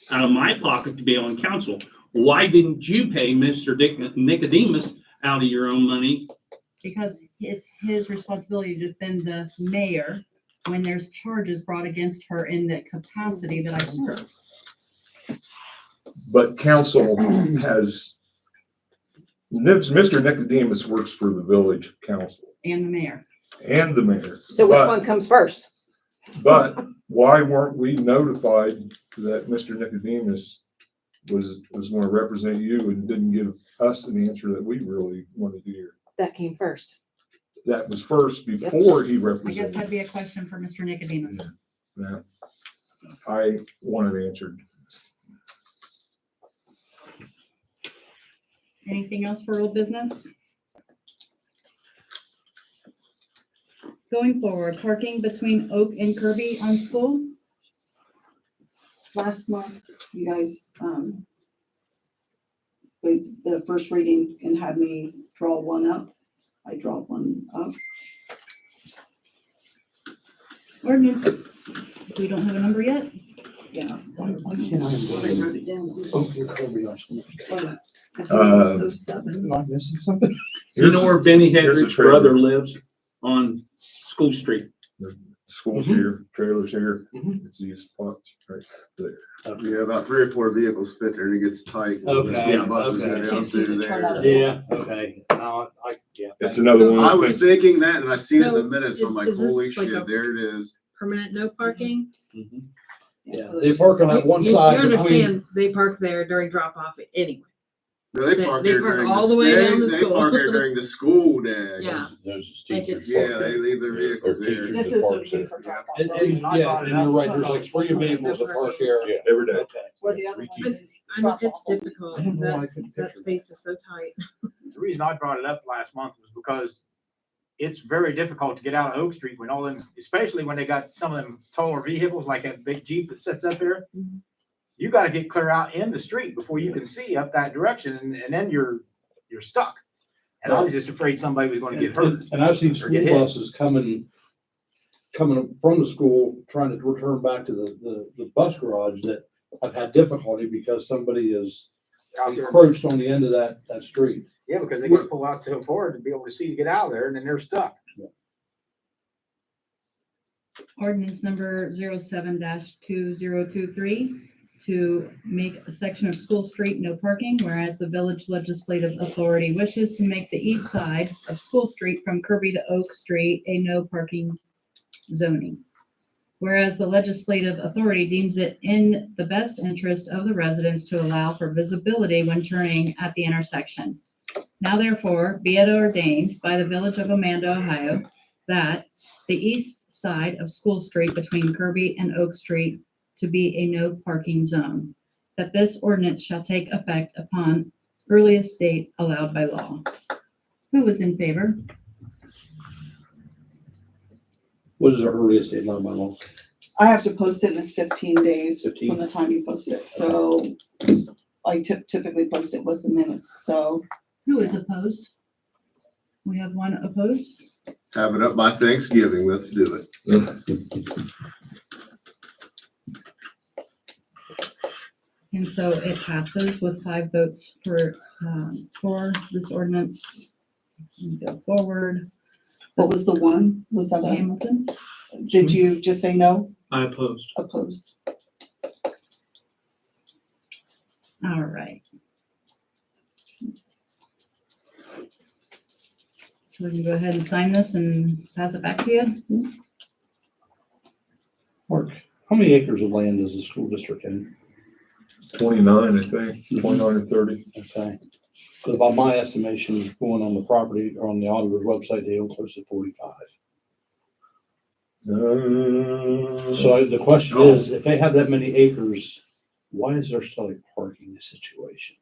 E: out of my pocket to be on council. Why didn't you pay Mr. Nicodemus out of your own money?
B: Because it's his responsibility to defend the mayor when there's charges brought against her in the capacity that I serve.
F: But council has, Mr. Nicodemus works for the village council
B: And the mayor.
F: and the mayor.
J: So which
F: But-
J: one comes first?
F: But why weren't we notified that Mr. Nicodemus was going to represent you and didn't give us an answer that we really wanted to hear?
J: That came first.
F: That was first before he
B: I guess
F: represented.
B: that'd be a question for Mr. Nicodemus.
F: Yeah. I wanted answered.
B: Anything else for old business? Going forward, parking between Oak and Kirby on School.
A: Last month, you guys, with the first reading and had me draw one up. I draw one up.
B: Ordinance, we don't have a number yet.
A: Yeah. I
C: Why can't I
A: wrote it down.
C: Oh, you're Kirby on school.
A: I think it was 07.
C: Am I missing something?
E: You know where Benny
F: Here's a
E: Hedrick's
F: trailer.
E: brother lives? On School Street.
F: School's
C: Mhm.
F: here, trailer's here.
C: Mhm.
F: It's these spots right there.
D: Yeah, about 3 or 4 vehicles fit there and it gets tight.
C: Okay,
D: The school buses
C: okay.
D: go down
A: Can't see
D: through
A: the turn
D: there.
A: out.
C: Yeah, okay. Now, yeah.
F: It's another one
D: I
F: of
D: was
F: those things.
D: thinking that and I seen it in the
I: So
D: minutes. I'm
I: is-
D: like,
I: is this
D: holy
I: like
D: shit,
I: a-
D: there it is.
I: Permanent no parking?
C: Yeah, they park on that one
I: You
C: side between.
I: understand, they park there during drop off anyway.
D: No, they
I: They-
D: park
I: they
D: there
I: park
D: during
I: all the way down to
D: they
I: school.
D: park there during the school day.
I: Yeah.
L: There's
I: Like
L: teachers.
I: it's-
D: Yeah, they leave their vehicles there.
A: This is a view for drop off.
C: And yeah, and you're right, there's like 3 vehicles that park there.
L: Yeah.
F: Every day.
C: Okay.
A: Where the other one is
I: I mean,
A: drop
I: it's
A: off.
I: difficult.
C: I don't know why I
I: That,
C: couldn't
I: that
C: picture
I: space is so tight.
G: The reason I brought it up last month was because it's very difficult to get out of Oak Street when all them, especially when they got some of them taller vehicles, like that big Jeep that sits up there. You gotta get clear out in the street before you can see up that direction, and then you're stuck. And I was just afraid somebody was gonna get hurt.
C: And I've seen
G: Or
C: school
G: get hit.
C: buses coming from the school, trying to return back to the bus garage, that I've had difficulty because somebody is
G: Out there.
C: encroached on the end of that street.
G: Yeah, because they gotta pull out to forward to be able to see to get out of there, and then they're stuck.
B: Ordinance number 07-2023 to make a section of School Street no parking, whereas the village legislative authority wishes to make the east side of School Street from Kirby to Oak Street a no parking zoning. Whereas the legislative authority deems it in the best interest of the residents to allow for visibility when turning at the intersection. Now therefore, be it ordained by the village of Amanda, Ohio, that the east side of School Street between Kirby and Oak Street to be a no parking zone, that this ordinance shall take effect upon earliest date allowed by law. Who is in favor?
C: What is our earliest date allowed by law?
A: I have to post it in this 15 days
C: 15.
A: from the time you post it, so I typically post it with the minutes, so.
B: Who is opposed? We have one opposed.
D: Have it up by Thanksgiving. Let's do it.
B: And so it passes with 5 votes for this ordinance. We go forward.
A: What was the one? Was that a,
B: Hamilton?
A: did you just say no?
H: I opposed.
A: Opposed?
B: All right. So you go ahead and sign this and pass it back to you?
C: Mark, how many acres of land does the school district in?
F: 29, I think, 29 or 30.
C: Okay. Because by my estimation, going on the property or on the auditor's website, they own close to 45. So the question is, if they have that many acres, why is there still a parking situation?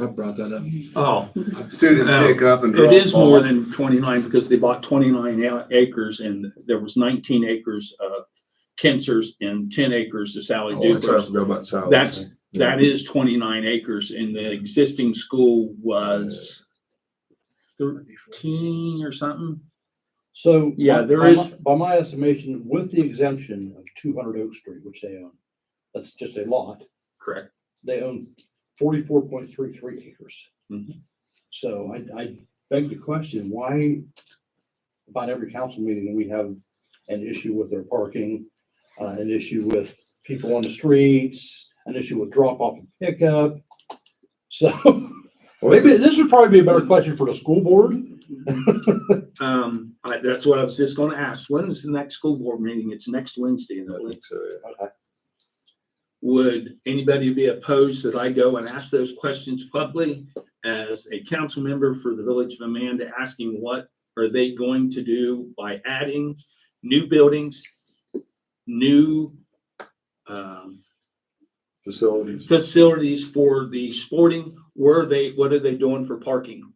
K: I brought that up.
E: Oh,
D: Student pickup and drop
E: it is more
D: off.
E: than 29 because they bought 29 acres and there was 19 acres of Kenzers and 10 acres of Sally
F: Oh, I
E: Dupers.
F: forgot about Sally.
E: That is 29 acres and the existing school was 13 or something.
C: So.
E: Yeah,
C: by-
E: there
C: by
E: is-
C: my- By my estimation, with the exemption of 200 Oak Street, which they own, that's just a lot,
E: Correct.
C: they own 44.33 acres.
E: Mhm.
C: So I beg the question, why about every council meeting we have an issue with their parking, an issue with people on the streets, an issue with drop off and pickup. So maybe this would probably be a better question for the school board.
E: That's what I was just gonna ask. When is the next school board meeting? It's next Wednesday. Isn't
F: I
E: it?
F: think so, yeah.
C: Okay.
E: Would anybody be opposed that I go and ask those questions publicly as a council member for the Village of Amanda, asking what are they going to do by adding new buildings, new
F: Facilities.
E: facilities for the sporting? What are they doing for parking?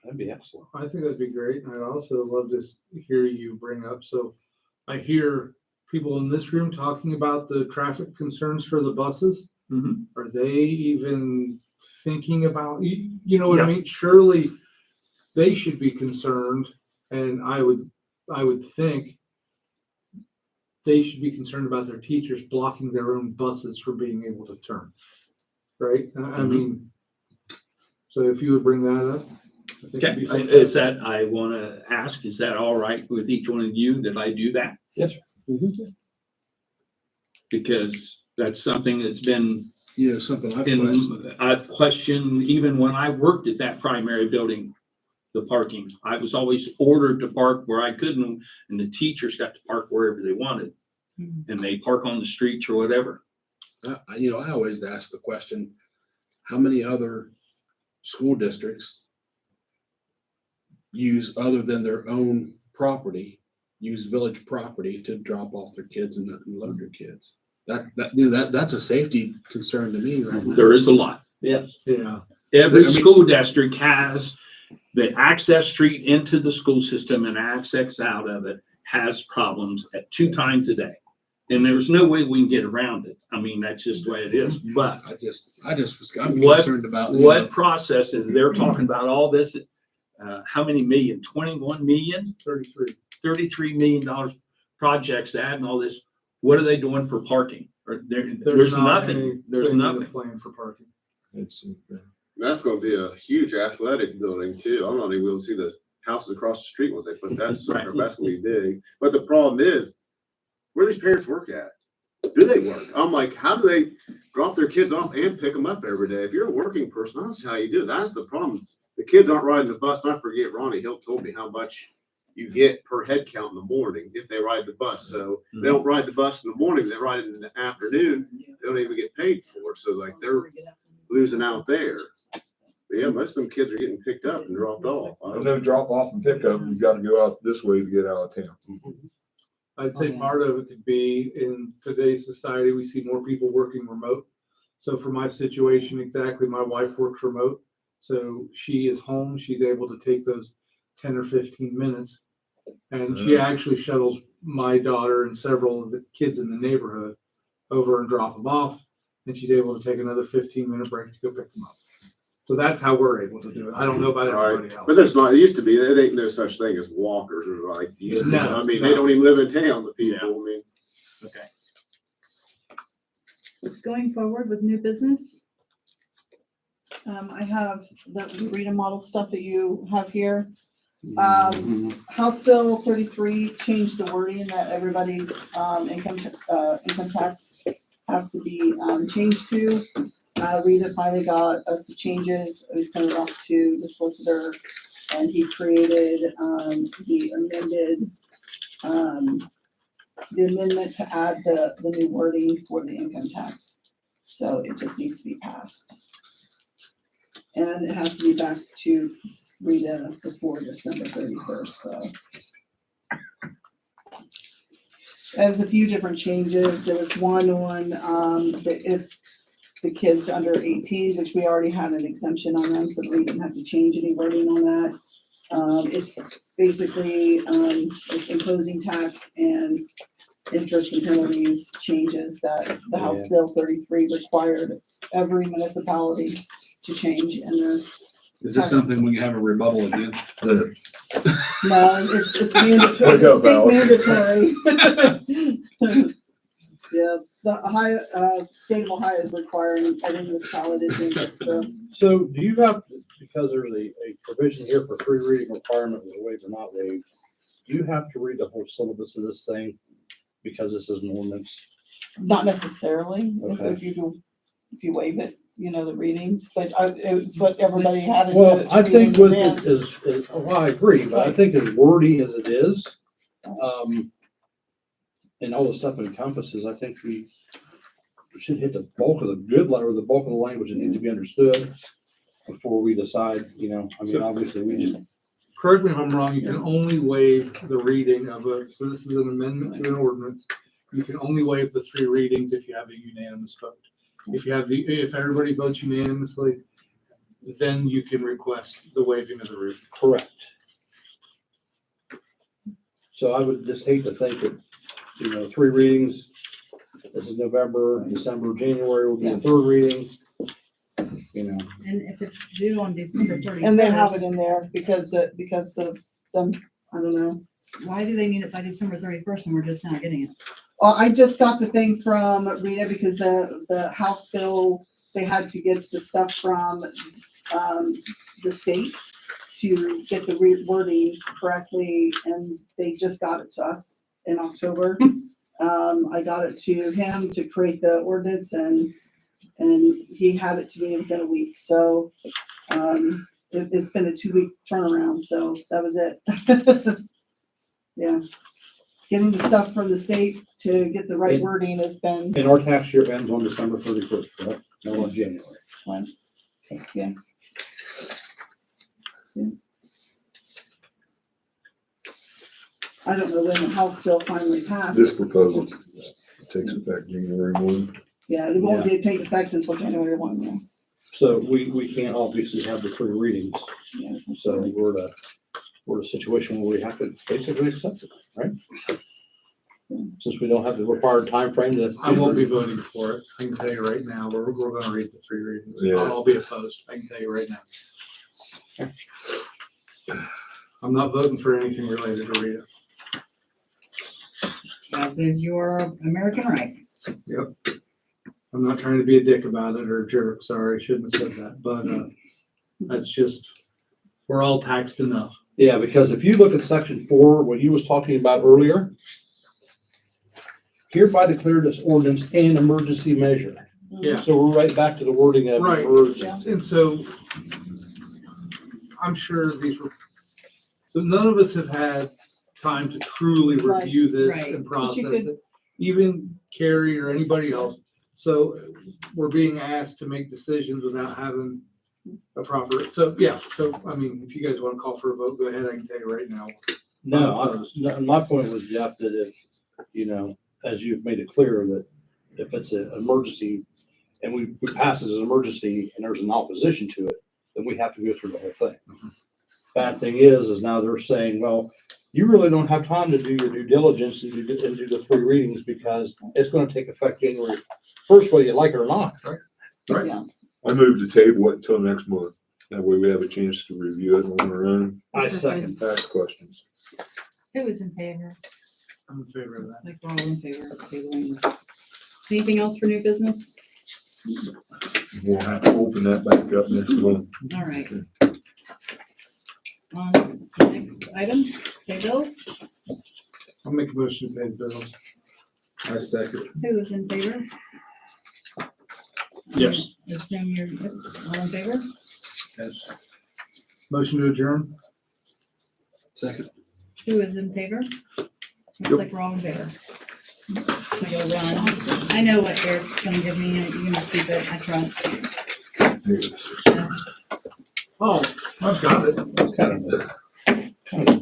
C: That'd be excellent.
H: I think that'd be great. And I'd also love to hear you bring up, so I hear people in this room talking about the traffic concerns for the buses.
E: Mhm.
H: Are they even thinking about, you know what I
E: Yeah.
H: mean? Surely they should be concerned, and I would think they should be concerned about their teachers blocking their own buses from being able to turn. Right? I
E: Mhm.
H: mean, so if you would bring that up, I think it'd be
E: Okay,
H: fantastic.
E: is that, I wanna ask, is that all right with each one of you that I do that?
C: Yes, sir.
E: Because that's something that's been
K: You know, something I've questioned.
E: I've questioned even when I worked at that primary building, the parking. I was always ordered to park where I couldn't, and the teachers got to park wherever they wanted.
B: Mhm.
E: And they park on the streets or whatever.
K: I always ask the question, how many other school districts use, other than their own property, use village property to drop off their kids and load their kids? That's a safety concern to me right now.
E: There is a lot.
H: Yeah.
E: Every
K: I mean-
E: school district has the access street into the school system and access out of it has problems at 2 times a day. And there's no way we can get around it. I mean, that's just the way it is, but
K: I'm
E: What-
K: concerned about.
E: what process is, they're talking about all this, how many million, 21 million, 33 million dollars projects to add and all this. What are they doing for parking? Or there's
H: not
E: nothing,
H: anything
E: there's
H: in the
E: nothing.
H: Plan for parking.
F: It's,
D: That's gonna be a huge athletic building too. I'm not even able to see the houses across the street once they put that sucker.
E: Right.
D: That's gonna be big. But the problem is, where these parents work at? Do they work? I'm like, how do they drop their kids off and pick them up every day? If you're a working person, I don't see how you do it. That's the problem. The kids aren't riding the bus. And I forget, Ronnie Hill told me how much you get per head count in the morning if they ride the bus. So they don't ride the bus in the morning, they ride it in the afternoon. They don't even get paid for it. So like they're losing out there. But yeah, most of them kids are getting picked up and dropped off. I
F: I
D: don't
F: know drop off and pick up, you gotta go out this way to get out of town.
H: I'd say part of it could be in today's society, we see more people working remote. So for my situation, exactly, my wife works remote. So she is home, she's able to take those 10 or 15 minutes. And she actually shuttles my daughter and several of the kids in the neighborhood over and drop them off. And she's able to take another 15-minute break to go pick them up. So that's how we're able to do it. I don't know about everybody else.
D: But there's not, it used to be, it ain't no such thing as walkers or like, used to be.
H: No,
D: I mean,
H: no.
D: they don't even live in town, the people, I mean.
E: Okay.
B: Going forward with new business?
A: I have the Rita model stuff that you have here. House Bill 33 changed the wording that everybody's, income tax has to be, changed to. Rita finally got us the changes. We sent it off to the solicitor and he created, the amendment to add the new wording for the income tax. So it just needs to be passed. And it has to be back to Rita before December 31st, so. There's a few different changes. There was one on, if the kids under 18, which we already had an exemption on them, so we didn't have to change any wording on that. It's basically, imposing tax and interest and penalties changes that the House
C: Yeah.
A: Bill 33 required every municipality to change in their.
K: Is this something we can have a rebuttal against?
A: No, it's mandatory,
F: There you go,
A: state mandatory. Yeah, the state of Ohio is requiring every municipality to change it, so.
C: So do you have, because there's a provision here for free reading requirement, was waived or not waived, do you have to read the whole syllabus of this thing? Because this is an ordinance.
A: Not necessarily,
C: Okay.
A: if you waive it, the readings, but it's what everybody had to.
C: Well,
A: to
C: I
A: read
C: think
A: in
C: with it
A: advance.
C: is, well, I agree, but I think as wordy as it is, and all the stuff it encompasses, I think we should hit the bulk of the good letter, the bulk of the language that needs to be understood before we decide, obviously we just.
H: Correct me if I'm wrong, you can only waive the reading of so this is an amendment to an ordinance. You can only waive the 3 readings if you have a unanimous vote. If everybody votes unanimously, then you can request the waiving of the reading.
C: Correct. So I would just hate to think that, 3 readings, this is November, December, January will be the 3rd reading.
B: And if it's due on December 31st.
A: And they have it in there because of them, I don't know.
B: Why do they need it by December 31st and we're just not getting it?
A: Well, I just got the thing from Rita because the House Bill, they had to get the stuff from, the state to get the wording correctly, and they just got it to us in October. I got it to him to create the ordinance and he had it to me within a week, so, it's been a 2-week turnaround, so that was it. Yeah. Getting the stuff from the state to get the right wording has been,
C: And our tax year ends on December 31st, correct? No, on January.
A: yeah. I don't know when the House bill finally passed.
F: This proposal takes effect January 1.
A: Yeah, it won't take effect until January 1, yeah.
C: So we can't obviously have the 3 readings,
A: Yeah.
C: so we're in a situation where we have to basically accept it, right? Since we don't have the required timeframe to.
H: I won't be voting for it. I can tell you right now, we're gonna read the 3 readings.
F: Yeah.
H: I'll be opposed. I can tell you right now. I'm not voting for anything related to Rita.
B: As is your American right.
H: I'm not trying to be a dick about it or a jerk. Sorry, I shouldn't have said that, but, that's just, we're all taxed enough.
C: Yeah, because if you look at section 4, what you was talking about earlier, hereby declare this ordinance an emergency measure.
H: Yeah.
C: So we're right back to the wording of
H: Right.
C: emergency.
H: And so I'm sure so none of us have had time to truly
A: Right,
H: review this
B: right.
H: and
A: But you
H: process it, even Carrie or anybody else. So we're being asked to make decisions without having a proper, so I mean, if you guys want to call for a vote, go ahead. I can tell you right now.
C: My point was, Jeff, that if, as you've made it clear, that if it's an emergency and we pass it as an emergency and there's an opposition to it, then we have to go through the whole thing. Bad thing is now they're saying, well, you really don't have time to do your due diligence and do the 3 readings because it's going to take effect January 1st, whether you like it or not.
H: Right.
A: Yeah.
F: I move to table it until next month. That way we have a chance to review it on our own,
C: I second.
F: ask questions.
B: Who is in favor?
H: I'm in favor of
B: Looks
H: that.
B: like we're all in favor of tabling this. Anything else for new business?
F: We'll have to open that back up next month.
B: All right. on the next item, pay bills.
H: I'll make a motion to pay the bills.
K: I second.
B: Who is in favor?
K: Yes.
B: Assume you're all in favor?
K: Yes.
H: Motion to adjourn?
K: Second.
B: Who is in favor? Looks
D: Yep.
B: like we're all in favor. I gotta run. I know what Eric's gonna give me, and you're gonna keep it, I trust.
H: Oh, I've got it.
C: That's kind of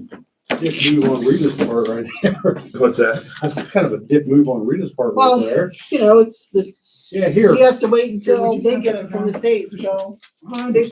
C: a dick move on Rita's part right there.
F: What's that?
C: That's kind of a dick move on Rita's part
A: Well,
C: right there.
A: You know, it's this,
C: Yeah, here.
A: he has to wait until they get it from the state, so.